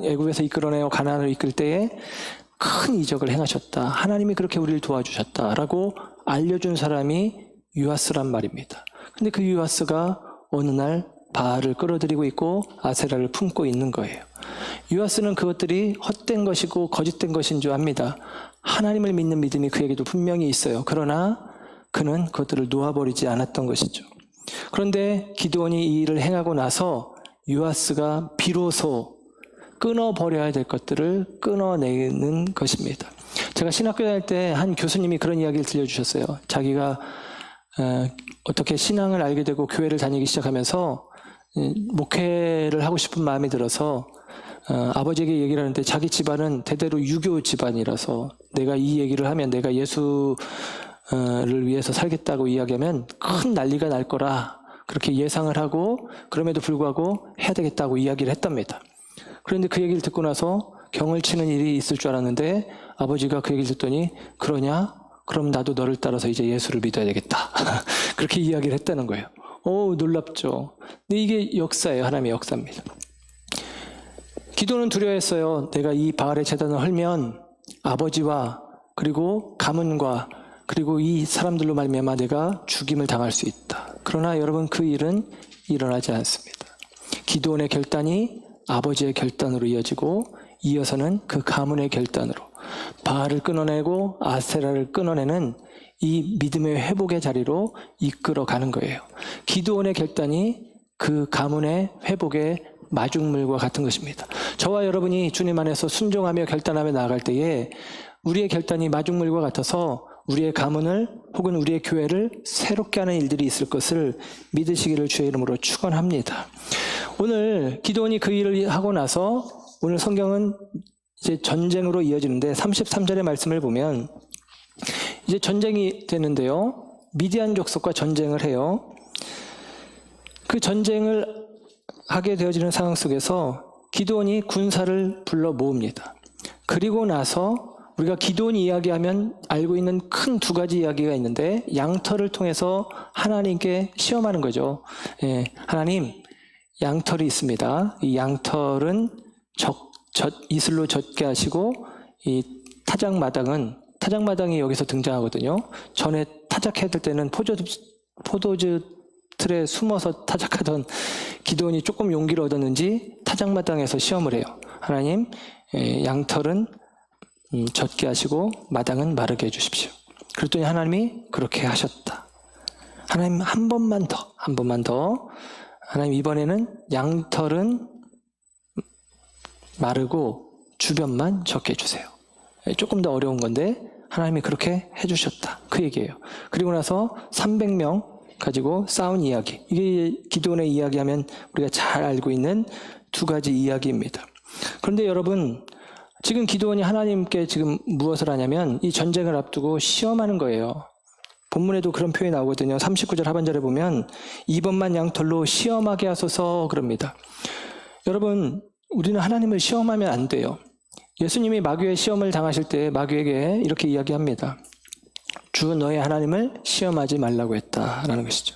애굽에서 이끌어내어 가나안을 이끌 때에 큰 이적을 행하셨다. 하나님이 그렇게 우리를 도와주셨다라고 알려준 사람이 요아스란 말입니다. 근데 그 요아스가 어느 날 바알을 끌어들이고 있고 아세라를 품고 있는 거예요. 요아스는 그것들이 헛된 것이고 거짓된 것인 줄 압니다. 하나님을 믿는 믿음이 그에게도 분명히 있어요. 그러나 그는 그것들을 놓아버리지 않았던 것이죠. 그런데 기드온이 이 일을 행하고 나서 요아스가 비로소 끊어버려야 될 것들을 끊어내는 것입니다. 제가 신학교 다닐 때 한 교수님이 그런 이야기를 들려주셨어요. 자기가 어떻게 신앙을 알게 되고 교회를 다니기 시작하면서 목회를 하고 싶은 마음이 들어서 아버지에게 얘기를 하는데 자기 집안은 대대로 유교 집안이라서 내가 이 얘기를 하면 내가 예수를 위해서 살겠다고 이야기하면 큰 난리가 날 거라 그렇게 예상을 하고 그럼에도 불구하고 해야 되겠다고 이야기를 했답니다. 그런데 그 얘기를 듣고 나서 경을 치는 일이 있을 줄 알았는데 아버지가 그 얘기를 듣더니 그러냐? 그럼 나도 너를 따라서 이제 예수를 믿어야 되겠다. 그렇게 이야기를 했다는 거예요. 오, 놀랍죠. 근데 이게 역사예요. 하나님의 역사입니다. 기도는 두려워했어요. 내가 이 바알의 제단을 헐면 아버지와 그리고 가문과 그리고 이 사람들로 말미암아 내가 죽임을 당할 수 있다. 그러나 여러분 그 일은 일어나지 않습니다. 기드온의 결단이 아버지의 결단으로 이어지고 이어서는 그 가문의 결단으로 바알을 끊어내고 아세라를 끊어내는 이 믿음의 회복의 자리로 이끌어가는 거예요. 기드온의 결단이 그 가문의 회복의 마중물과 같은 것입니다. 저와 여러분이 주님 안에서 순종하며 결단하며 나아갈 때에 우리의 결단이 마중물과 같아서 우리의 가문을 혹은 우리의 교회를 새롭게 하는 일들이 있을 것을 믿으시기를 주의 이름으로 축원합니다. 오늘 기드온이 그 일을 하고 나서 오늘 성경은 이제 전쟁으로 이어지는데 33절의 말씀을 보면 이제 전쟁이 되는데요. 미디안 족속과 전쟁을 해요. 그 전쟁을 하게 되어지는 상황 속에서 기드온이 군사를 불러 모읍니다. 그리고 나서 우리가 기드온이 이야기하면 알고 있는 큰 두 가지 이야기가 있는데 양털을 통해서 하나님께 시험하는 거죠. 하나님, 양털이 있습니다. 이 양털은 이슬로 젖게 하시고 이 타작마당이 여기서 등장하거든요. 전에 타작해야 될 때는 포도주 틀에 숨어서 타작하던 기드온이 조금 용기를 얻었는지 타작마당에서 시험을 해요. 하나님, 양털은 젖게 하시고 마당은 마르게 해주십시오. 그랬더니 하나님이 그렇게 하셨다. 하나님 한 번만 더. 하나님 이번에는 양털은 마르고 주변만 젖게 해주세요. 조금 더 어려운 건데 하나님이 그렇게 해주셨다. 그 얘기예요. 그리고 나서 300명 가지고 싸운 이야기. 이게 기드온의 이야기하면 우리가 잘 알고 있는 두 가지 이야기입니다. 그런데 여러분, 지금 기드온이 하나님께 지금 무엇을 하냐면 이 전쟁을 앞두고 시험하는 거예요. 본문에도 그런 표현이 나오거든요. 39절 하반절에 보면 이번만 양털로 시험하게 하소서 그럽니다. 여러분, 우리는 하나님을 시험하면 안 돼요. 예수님이 마귀의 시험을 당하실 때 마귀에게 이렇게 이야기합니다. 주 너의 하나님을 시험하지 말라고 했다라는 것이죠.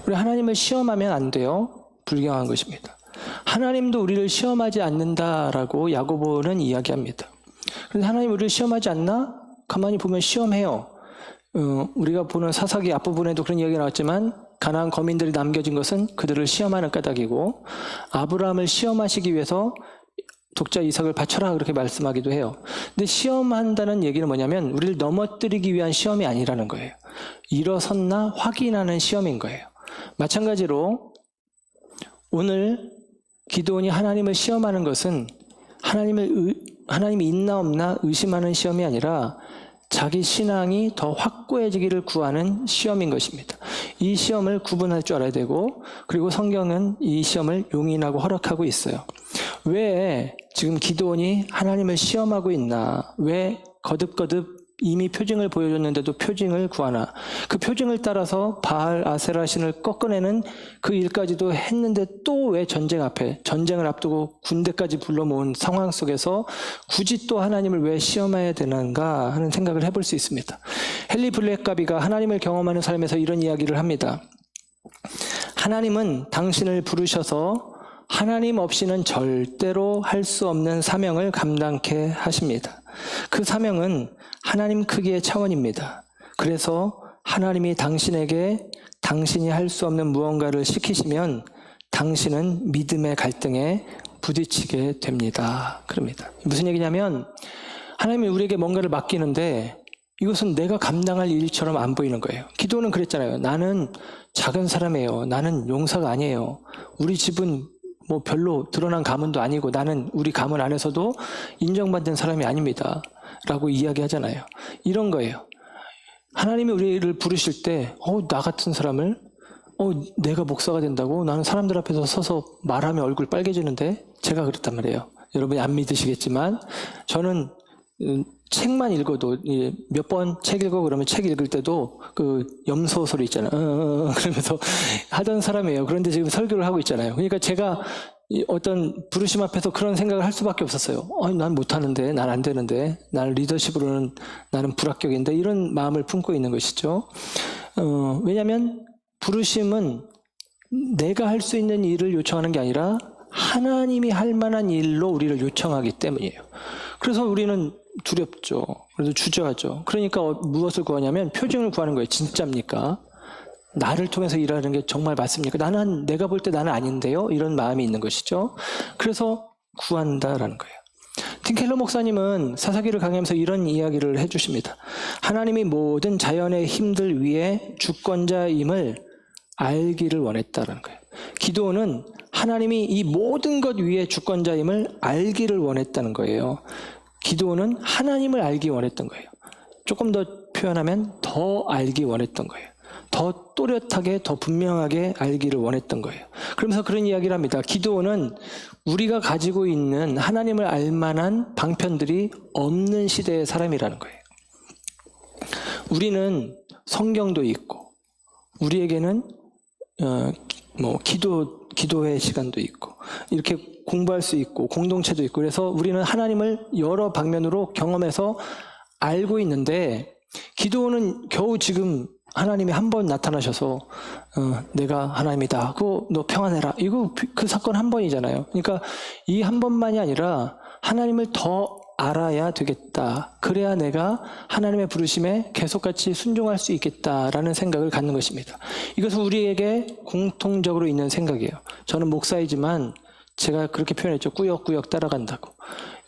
우리 하나님을 시험하면 안 돼요. 불경한 것입니다. 하나님도 우리를 시험하지 않는다라고 야고보는 이야기합니다. 그런데 하나님 우리를 시험하지 않나? 가만히 보면 시험해요. 우리가 보는 사사기 앞부분에도 그런 이야기가 나왔지만 가나안 거민들이 남겨진 것은 그들을 시험하는 까닭이고 아브라함을 시험하시기 위해서 독자 이삭을 바쳐라 그렇게 말씀하기도 해요. 근데 시험한다는 얘기는 뭐냐면 우리를 넘어뜨리기 위한 시험이 아니라는 거예요. 일어섰나 확인하는 시험인 거예요. 마찬가지로 오늘 기드온이 하나님을 시험하는 것은 하나님이 있나 없나 의심하는 시험이 아니라 자기 신앙이 더 확고해지기를 구하는 시험인 것입니다. 이 시험을 구분할 줄 알아야 되고 그리고 성경은 이 시험을 용인하고 허락하고 있어요. 왜 지금 기드온이 하나님을 시험하고 있나? 왜 거듭거듭 이미 표징을 보여줬는데도 표징을 구하나? 그 표징을 따라서 바알 아세라 신을 꺾어내는 그 일까지도 했는데 또 왜 전쟁을 앞두고 군대까지 불러 모은 상황 속에서 굳이 또 하나님을 왜 시험해야 되는가 하는 생각을 해볼 수 있습니다. 헨리 블랙가비가 하나님을 경험하는 삶에서 이런 이야기를 합니다. 하나님은 당신을 부르셔서 하나님 없이는 절대로 할 수 없는 사명을 감당케 하십니다. 그 사명은 하나님 크기의 차원입니다. 그래서 하나님이 당신에게 당신이 할 수 없는 무언가를 시키시면 당신은 믿음의 갈등에 부딪히게 됩니다. 그럽니다. 무슨 얘기냐면 하나님이 우리에게 뭔가를 맡기는데 이것은 내가 감당할 일처럼 안 보이는 거예요. 기도는 그랬잖아요. 나는 작은 사람이에요. 나는 용사가 아니에요. 우리 집은 뭐 별로 드러난 가문도 아니고 나는 우리 가문 안에서도 인정받는 사람이 아닙니다. 라고 이야기하잖아요. 이런 거예요. 하나님이 우리를 부르실 때 나 같은 사람을 내가 목사가 된다고? 나는 사람들 앞에서 서서 말하면 얼굴 빨개지는데 제가 그랬단 말이에요. 여러분이 안 믿으시겠지만 저는 책만 읽어도 몇 번 책 읽어 그러면 책 읽을 때도 그 염소 소리 있잖아요. 그러면서 하던 사람이에요. 그런데 지금 설교를 하고 있잖아요. 그러니까 제가 어떤 부르심 앞에서 그런 생각을 할 수밖에 없었어요. 난 못하는데, 난 안 되는데, 나는 리더십으로는 나는 불합격인데 이런 마음을 품고 있는 것이죠. 왜냐하면 부르심은 내가 할 수 있는 일을 요청하는 게 아니라 하나님이 할 만한 일로 우리를 요청하기 때문이에요. 그래서 우리는 두렵죠. 그래서 주저하죠. 그러니까 무엇을 구하냐면 표징을 구하는 거예요. 진짜입니까? 나를 통해서 일하는 게 정말 맞습니까? 내가 볼 때 나는 아닌데요? 이런 마음이 있는 것이죠. 그래서 구한다라는 거예요. 팀 켈러 목사님은 사사기를 강의하면서 이런 이야기를 해주십니다. 하나님이 모든 자연의 힘들 위에 주권자임을 알기를 원했다라는 거예요. 기도는 하나님이 이 모든 것 위에 주권자임을 알기를 원했다는 거예요. 기도는 하나님을 알기 원했던 거예요. 조금 더 표현하면 더 알기 원했던 거예요. 더 또렷하게, 더 분명하게 알기를 원했던 거예요. 그러면서 그런 이야기를 합니다. 기도는 우리가 가지고 있는 하나님을 알 만한 방편들이 없는 시대의 사람이라는 거예요. 우리는 성경도 있고, 우리에게는 기도의 시간도 있고, 이렇게 공부할 수 있고, 공동체도 있고, 그래서 우리는 하나님을 여러 방면으로 경험해서 알고 있는데, 기도는 겨우 지금 하나님이 한 번 나타나셔서 내가 하나님이다. 그거 너 평안해라. 이거 그 사건 한 번이잖아요. 그러니까 이 한 번만이 아니라 하나님을 더 알아야 되겠다. 그래야 내가 하나님의 부르심에 계속같이 순종할 수 있겠다라는 생각을 갖는 것입니다. 이것은 우리에게 공통적으로 있는 생각이에요. 저는 목사이지만 제가 그렇게 표현했죠. 꾸역꾸역 따라간다고.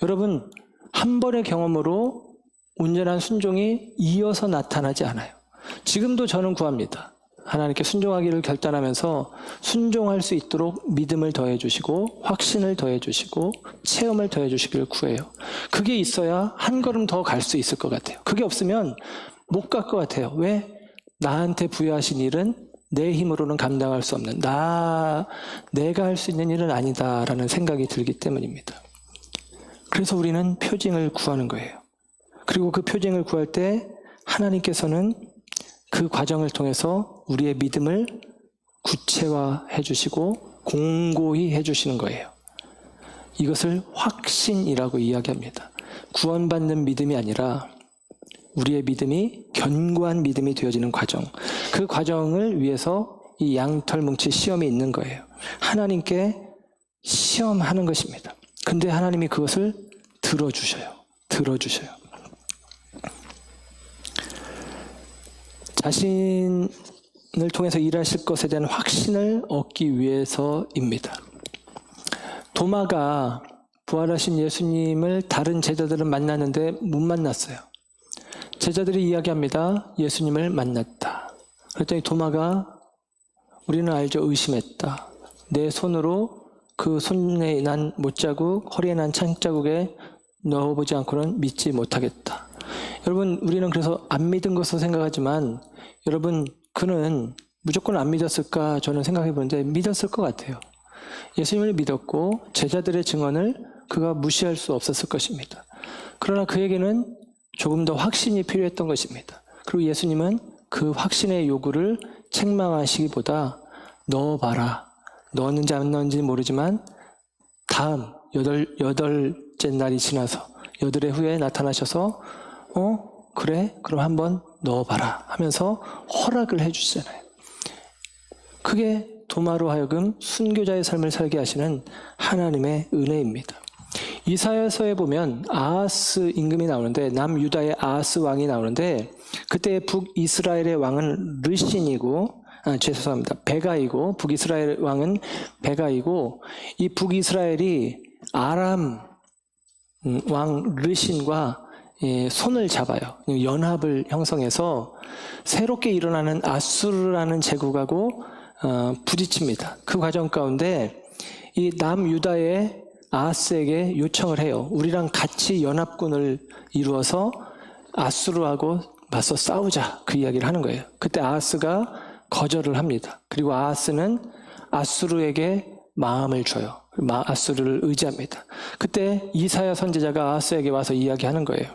여러분, 한 번의 경험으로 온전한 순종이 이어서 나타나지 않아요. 지금도 저는 구합니다. 하나님께 순종하기를 결단하면서 순종할 수 있도록 믿음을 더해 주시고 확신을 더해 주시고 체험을 더해 주시기를 구해요. 그게 있어야 한 걸음 더 갈 수 있을 것 같아요. 그게 없으면 못 갈 것 같아요. 왜? 나한테 부여하신 일은 내 힘으로는 감당할 수 없는, 내가 할 수 있는 일은 아니다라는 생각이 들기 때문입니다. 그래서 우리는 표징을 구하는 거예요. 그리고 그 표징을 구할 때 하나님께서는 그 과정을 통해서 우리의 믿음을 구체화해 주시고 공고히 해 주시는 거예요. 이것을 확신이라고 이야기합니다. 구원받는 믿음이 아니라 우리의 믿음이 견고한 믿음이 되어지는 과정. 그 과정을 위해서 이 양털뭉치 시험이 있는 거예요. 하나님께 시험하는 것입니다. 근데 하나님이 그것을 들어주셔요. 자신을 통해서 일하실 것에 대한 확신을 얻기 위해서입니다. 도마가 부활하신 예수님을 다른 제자들은 만났는데 못 만났어요. 제자들이 이야기합니다. 예수님을 만났다. 그랬더니 도마가 우리는 알죠. 의심했다. 내 손으로 그 손에 난 못자국, 허리에 난 창자국에 넣어보지 않고는 믿지 못하겠다. 여러분, 우리는 그래서 안 믿은 것으로 생각하지만 여러분, 그는 무조건 안 믿었을까 저는 생각해 보는데 믿었을 것 같아요. 예수님을 믿었고 제자들의 증언을 그가 무시할 수 없었을 것입니다. 그러나 그에게는 조금 더 확신이 필요했던 것입니다. 그리고 예수님은 그 확신의 요구를 책망하시기보다 넣어봐라. 넣었는지 안 넣었는지 모르지만 다음 여덟째 날이 지나서 8회 후에 나타나셔서 그래? 그럼 한번 넣어봐라 하면서 허락을 해주시잖아요. 그게 도마로 하여금 순교자의 삶을 살게 하시는 하나님의 은혜입니다. 이사야서에 보면 아하스 임금이 나오는데 남유다의 아하스 왕이 나오는데 그때 북이스라엘의 왕은 르신이고 베가이고 북이스라엘 왕은 베가이고 이 북이스라엘이 아람 왕 르신과 손을 잡아요. 연합을 형성해서 새롭게 일어나는 아수르라는 제국하고 부딪힙니다. 그 과정 가운데 이 남유다의 아하스에게 요청을 해요. 우리랑 같이 연합군을 이루어서 아수르하고 맞서 싸우자, 그 이야기를 하는 거예요. 그때 아하스가 거절을 합니다. 그리고 아하스는 아수르에게 마음을 줘요. 아수르를 의지합니다. 그때 이사야 선지자가 아하스에게 와서 이야기하는 거예요.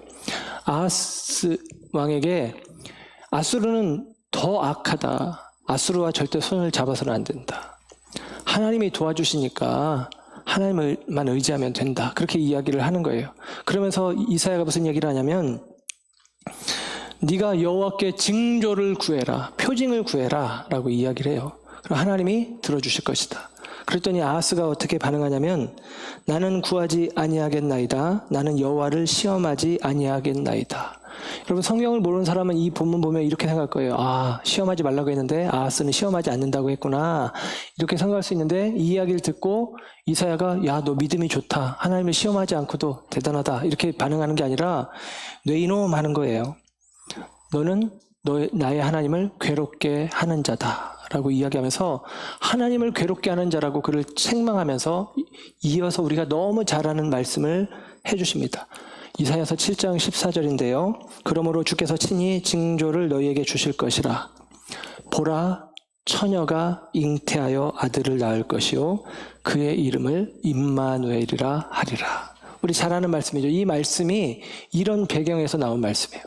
아하스 왕에게 아수르는 더 악하다. 아수르와 절대 손을 잡아서는 안 된다. 하나님이 도와주시니까 하나님만 의지하면 된다. 그렇게 이야기를 하는 거예요. 그러면서 이사야가 무슨 얘기를 하냐면 네가 여호와께 징조를 구해라. 표징을 구해라 라고 이야기를 해요. 그럼 하나님이 들어주실 것이다. 그랬더니 아하스가 어떻게 반응하냐면 나는 구하지 아니하겠나이다. 나는 여호와를 시험하지 아니하겠나이다. 여러분 성경을 모르는 사람은 이 본문 보면 이렇게 생각할 거예요. 시험하지 말라고 했는데 아하스는 시험하지 않는다고 했구나. 이렇게 생각할 수 있는데 이 이야기를 듣고 이사야가 야, 너 믿음이 좋다. 하나님을 시험하지 않고도 대단하다. 이렇게 반응하는 게 아니라 네 이놈 하는 거예요. 너는 나의 하나님을 괴롭게 하는 자다 라고 이야기하면서 하나님을 괴롭게 하는 자라고 그를 책망하면서 이어서 우리가 너무 잘하는 말씀을 해주십니다. 이사야서 7장 14절인데요. 그러므로 주께서 친히 징조를 너희에게 주실 것이라. 보라, 처녀가 잉태하여 아들을 낳을 것이요 그의 이름을 임마누엘이라 하리라. 우리 잘 아는 말씀이죠. 이 말씀이 이런 배경에서 나온 말씀이에요.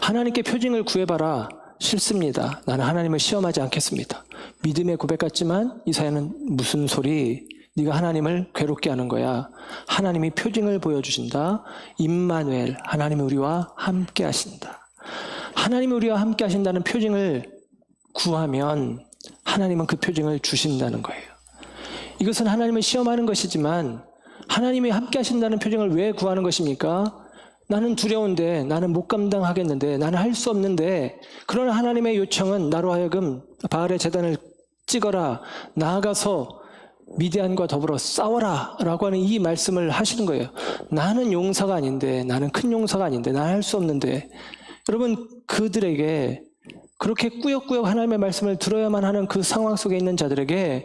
하나님께 표징을 구해봐라. 싫습니다. 나는 하나님을 시험하지 않겠습니다. 믿음의 고백 같지만 이사야는 무슨 소리? 네가 하나님을 괴롭게 하는 거야. 하나님이 표징을 보여주신다. 임마누엘, 하나님이 우리와 함께 하신다. 하나님이 우리와 함께 하신다는 표징을 구하면 하나님은 그 표징을 주신다는 거예요. 이것은 하나님을 시험하는 것이지만 하나님이 함께 하신다는 표징을 왜 구하는 것입니까? 나는 두려운데, 나는 못 감당하겠는데, 나는 할 수 없는데, 그러나 하나님의 요청은 나로 하여금 바알의 제단을 찍어라, 나아가서 미디안과 더불어 싸워라 라고 하는 이 말씀을 하시는 거예요. 나는 용사가 아닌데, 나는 큰 용사가 아닌데, 나는 할 수 없는데. 여러분, 그들에게 그렇게 꾸역꾸역 하나님의 말씀을 들어야만 하는 그 상황 속에 있는 자들에게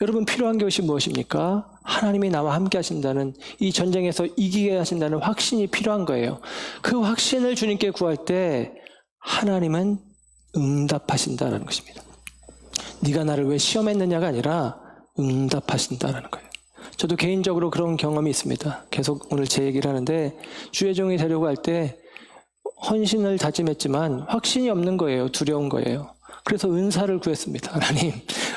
여러분 필요한 것이 무엇입니까? 하나님이 나와 함께 하신다는, 이 전쟁에서 이기게 하신다는 확신이 필요한 거예요. 그 확신을 주님께 구할 때 하나님은 응답하신다는 것입니다. 네가 나를 왜 시험했느냐가 아니라 응답하신다는 거예요. 저도 개인적으로 그런 경험이 있습니다. 계속 오늘 제 얘기를 하는데 주의 종이 되려고 할 때 헌신을 다짐했지만 확신이 없는 거예요. 두려운 거예요. 그래서 은사를 구했습니다. 하나님,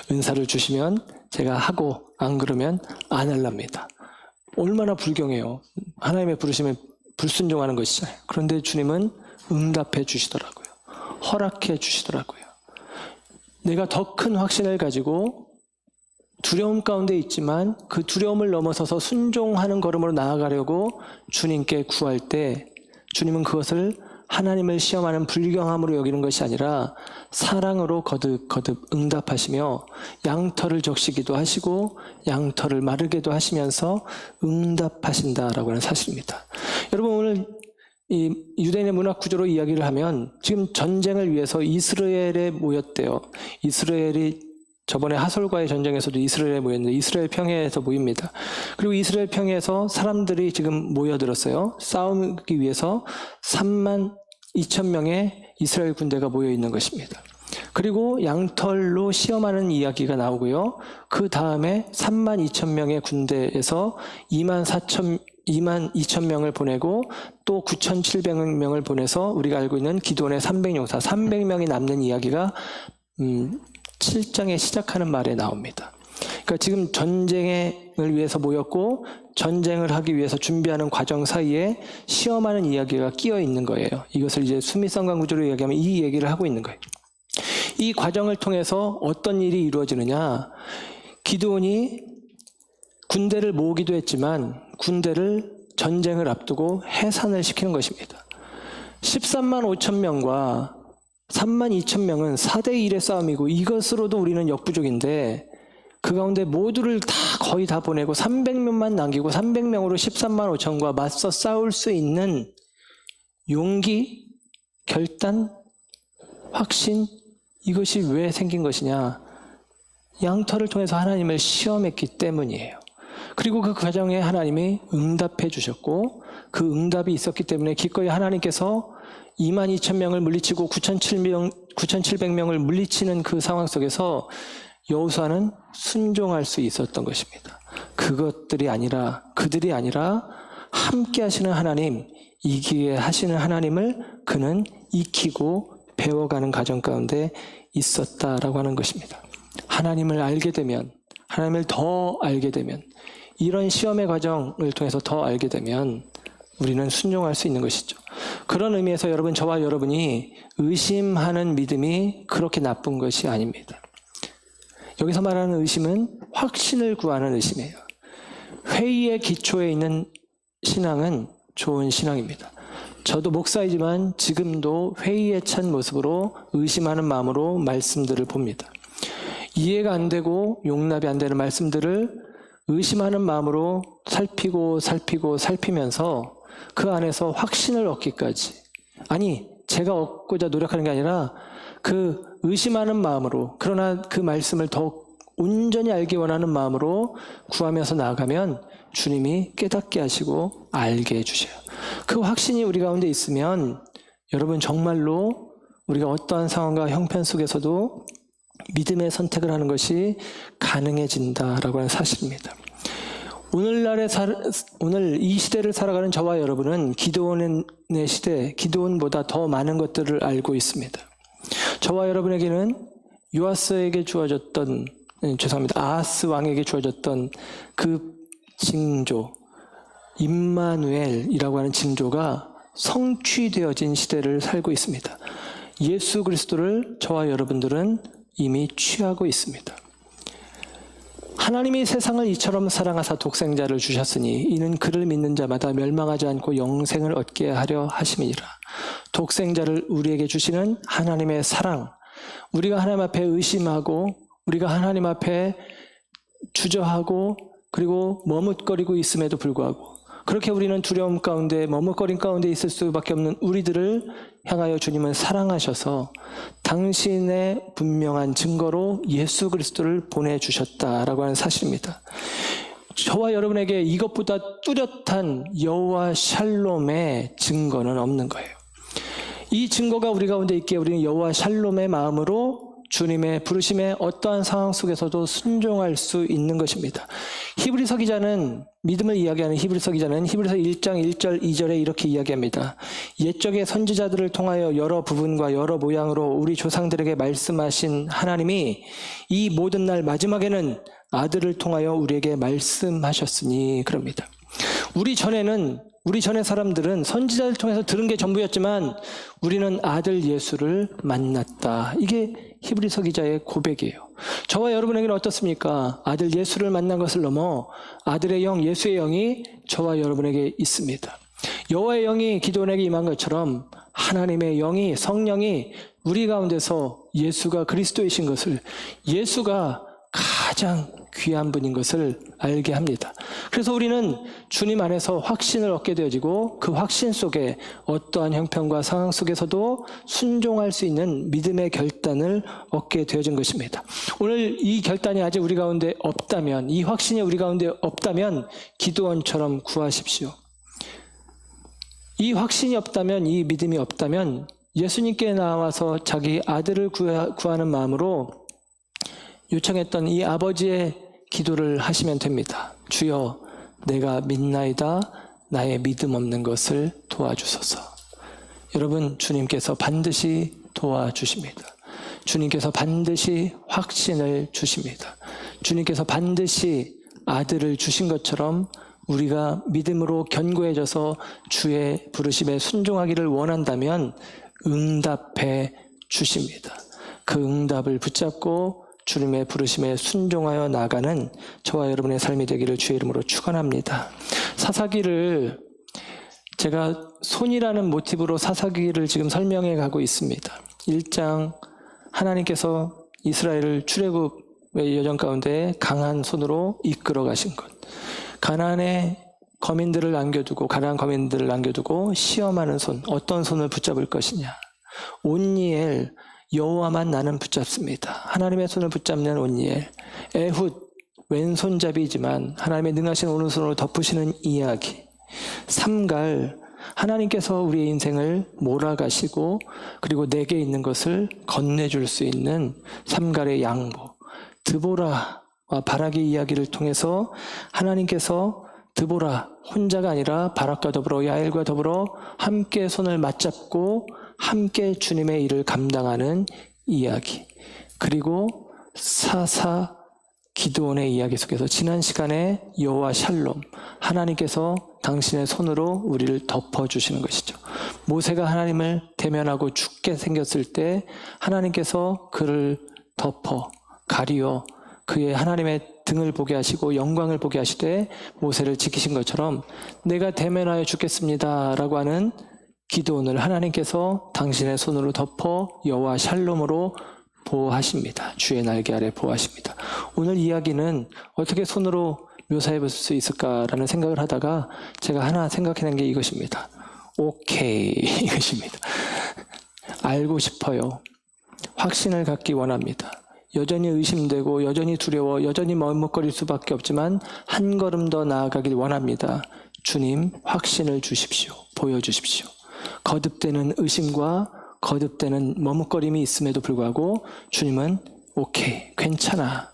은사를 주시면 제가 하고 안 그러면 안 할랍니다. 얼마나 불경해요. 하나님의 부르심에 불순종하는 것이잖아요. 그런데 주님은 응답해 주시더라고요. 허락해 주시더라고요. 내가 더 큰 확신을 가지고 두려움 가운데 있지만 그 두려움을 넘어서서 순종하는 걸음으로 나아가려고 주님께 구할 때 주님은 그것을 하나님을 시험하는 불경함으로 여기는 것이 아니라 사랑으로 거듭 응답하시며 양털을 적시기도 하시고 양털을 마르게도 하시면서 응답하신다라고 하는 사실입니다. 여러분 오늘 이 유대인의 문화 구조로 이야기를 하면 지금 전쟁을 위해서 이스라엘에 모였대요. 이스라엘이 저번에 하솔과의 전쟁에서도 이스라엘에 모였는데 이스라엘 평야에서 모입니다. 그리고 이스라엘 평야에서 사람들이 지금 모여들었어요. 싸우기 위해서 32,000명의 이스라엘 군대가 모여 있는 것입니다. 그리고 양털로 시험하는 이야기가 나오고요. 그 다음에 32,000명의 군대에서 22,000명을 보내고 또 9,700명을 보내서 우리가 알고 있는 기드온의 300용사 300명이 남는 이야기가 7장에 시작하는 말에 나옵니다. 그러니까 지금 전쟁을 위해서 모였고 전쟁을 하기 위해서 준비하는 과정 사이에 시험하는 이야기가 끼어 있는 거예요. 이것을 이제 수미성관 구조로 이야기하면 이 얘기를 하고 있는 거예요. 이 과정을 통해서 어떤 일이 이루어지느냐, 기드온이 군대를 모으기도 했지만 군대를 전쟁을 앞두고 해산을 시키는 것입니다. 13만 5천 명과 3만 2천 명은 4대 1의 싸움이고 이것으로도 우리는 역부족인데 그 가운데 모두를 거의 다 보내고 300명만 남기고 300명으로 13만 5천과 맞서 싸울 수 있는 용기, 결단, 확신, 이것이 왜 생긴 것이냐? 양털을 통해서 하나님을 시험했기 때문이에요. 그리고 그 과정에 하나님이 응답해 주셨고 그 응답이 있었기 때문에 기꺼이 하나님께서 22,000명을 물리치고 9,700명을 물리치는 그 상황 속에서 여호수아는 순종할 수 있었던 것입니다. 그들이 아니라 함께 하시는 하나님, 이기게 하시는 하나님을 그는 익히고 배워가는 과정 가운데 있었다라고 하는 것입니다. 하나님을 알게 되면, 하나님을 더 알게 되면, 이런 시험의 과정을 통해서 더 알게 되면 우리는 순종할 수 있는 것이죠. 그런 의미에서 여러분, 저와 여러분이 의심하는 믿음이 그렇게 나쁜 것이 아닙니다. 여기서 말하는 의심은 확신을 구하는 의심이에요. 회의의 기초에 있는 신앙은 좋은 신앙입니다. 저도 목사이지만 지금도 회의에 찬 모습으로 의심하는 마음으로 말씀들을 봅니다. 이해가 안 되고 용납이 안 되는 말씀들을 의심하는 마음으로 살피면서 그 안에서 확신을 얻기까지, 아니 제가 얻고자 노력하는 게 아니라 그 의심하는 마음으로, 그러나 그 말씀을 더 온전히 알기 원하는 마음으로 구하면서 나아가면 주님이 깨닫게 하시고 알게 해주셔요. 그 확신이 우리 가운데 있으면 여러분 정말로 우리가 어떠한 상황과 형편 속에서도 믿음의 선택을 하는 것이 가능해진다라고 하는 사실입니다. 오늘 이 시대를 살아가는 저와 여러분은 기드온의 시대, 기드온보다 더 많은 것들을 알고 있습니다. 저와 여러분에게는 아하스 왕에게 주어졌던 그 징조, 임마누엘이라고 하는 징조가 성취되어진 시대를 살고 있습니다. 예수 그리스도를 저와 여러분들은 이미 취하고 있습니다. 하나님이 세상을 이처럼 사랑하사 독생자를 주셨으니 이는 그를 믿는 자마다 멸망하지 않고 영생을 얻게 하려 하심이니라. 독생자를 우리에게 주시는 하나님의 사랑, 우리가 하나님 앞에 의심하고 우리가 하나님 앞에 주저하고 그리고 머뭇거리고 있음에도 불구하고 그렇게 우리는 두려움 가운데 머뭇거림 가운데 있을 수밖에 없는 우리들을 향하여 주님은 사랑하셔서 당신의 분명한 증거로 예수 그리스도를 보내주셨다라고 하는 사실입니다. 저와 여러분에게 이것보다 뚜렷한 여호와 샬롬의 증거는 없는 거예요. 이 증거가 우리 가운데 있기에 우리는 여호와 샬롬의 마음으로 주님의 부르심에 어떠한 상황 속에서도 순종할 수 있는 것입니다. 히브리서 기자는, 믿음을 이야기하는 히브리서 기자는 히브리서 1장 1절 2절에 이렇게 이야기합니다. 옛적의 선지자들을 통하여 여러 부분과 여러 모양으로 우리 조상들에게 말씀하신 하나님이 이 모든 날 마지막에는 아들을 통하여 우리에게 말씀하셨으니 그럽니다. 우리 전의 사람들은 선지자를 통해서 들은 게 전부였지만 우리는 아들 예수를 만났다. 이게 히브리서 기자의 고백이에요. 저와 여러분에게는 어떻습니까? 아들 예수를 만난 것을 넘어 아들의 영, 예수의 영이 저와 여러분에게 있습니다. 여호와의 영이 기드온에게 임한 것처럼 하나님의 영이, 성령이 우리 가운데서 예수가 그리스도이신 것을, 예수가 가장 귀한 분인 것을 알게 합니다. 그래서 우리는 주님 안에서 확신을 얻게 되어지고 그 확신 속에 어떠한 형편과 상황 속에서도 순종할 수 있는 믿음의 결단을 얻게 되어진 것입니다. 오늘 이 결단이 아직 우리 가운데 없다면, 이 확신이 우리 가운데 없다면 기드온처럼 구하십시오. 이 확신이 없다면, 이 믿음이 없다면 예수님께 나와서 자기 아들을 구하는 마음으로 요청했던 이 아버지의 기도를 하시면 됩니다. 주여, 내가 믿나이다. 나의 믿음 없는 것을 도와주소서. 여러분, 주님께서 반드시 도와주십니다. 주님께서 반드시 확신을 주십니다. 주님께서 반드시 아들을 주신 것처럼 우리가 믿음으로 견고해져서 주의 부르심에 순종하기를 원한다면 응답해 주십니다. 그 응답을 붙잡고 주님의 부르심에 순종하여 나가는 저와 여러분의 삶이 되기를 주의 이름으로 축원합니다. 사사기를 제가 손이라는 모티브로 사사기를 지금 설명해 가고 있습니다. 1장 하나님께서 이스라엘을 출애굽의 여정 가운데 강한 손으로 이끌어 가신 것. 가나안의 거민들을 남겨두고 가나안 거민들을 남겨두고 시험하는 손, 어떤 손을 붙잡을 것이냐. 온니엘, 여호와만 나는 붙잡습니다. 하나님의 손을 붙잡는 온니엘. 에훗, 왼손잡이지만 하나님의 능하신 오른손으로 덮으시는 이야기. 삼갈, 하나님께서 우리의 인생을 몰아가시고 그리고 내게 있는 것을 건네줄 수 있는 삼갈의 양보. 드보라와 바락의 이야기를 통해서 하나님께서 드보라 혼자가 아니라 바락과 더불어 야엘과 더불어 함께 손을 맞잡고 함께 주님의 일을 감당하는 이야기. 그리고 사사 기드온의 이야기 속에서 지난 시간에 여호와 샬롬, 하나님께서 당신의 손으로 우리를 덮어주시는 것이죠. 모세가 하나님을 대면하고 죽게 생겼을 때 하나님께서 그를 덮어 가리어 그의 하나님의 등을 보게 하시고 영광을 보게 하시되 모세를 지키신 것처럼 내가 대면하여 죽겠습니다 라고 하는 기드온을 하나님께서 당신의 손으로 덮어 여호와 샬롬으로 보호하십니다. 주의 날개 아래 보호하십니다. 오늘 이야기는 어떻게 손으로 묘사해 볼 수 있을까라는 생각을 하다가 제가 하나 생각해낸 게 이것입니다. 오케이 이것입니다. 알고 싶어요. 확신을 갖기 원합니다. 여전히 의심되고 여전히 두려워 여전히 머뭇거릴 수밖에 없지만 한 걸음 더 나아가길 원합니다. 주님 확신을 주십시오. 보여주십시오. 거듭되는 의심과 거듭되는 머뭇거림이 있음에도 불구하고 주님은 오케이, 괜찮아.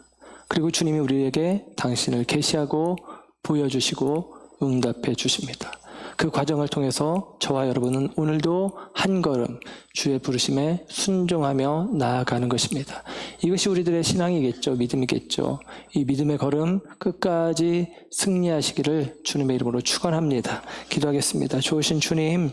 그리고 주님이 우리에게 당신을 계시하고 보여주시고 응답해 주십니다. 그 과정을 통해서 저와 여러분은 오늘도 한 걸음 주의 부르심에 순종하며 나아가는 것입니다. 이것이 우리들의 신앙이겠죠. 믿음이겠죠. 이 믿음의 걸음 끝까지 승리하시기를 주님의 이름으로 축원합니다. 기도하겠습니다. 좋으신 주님,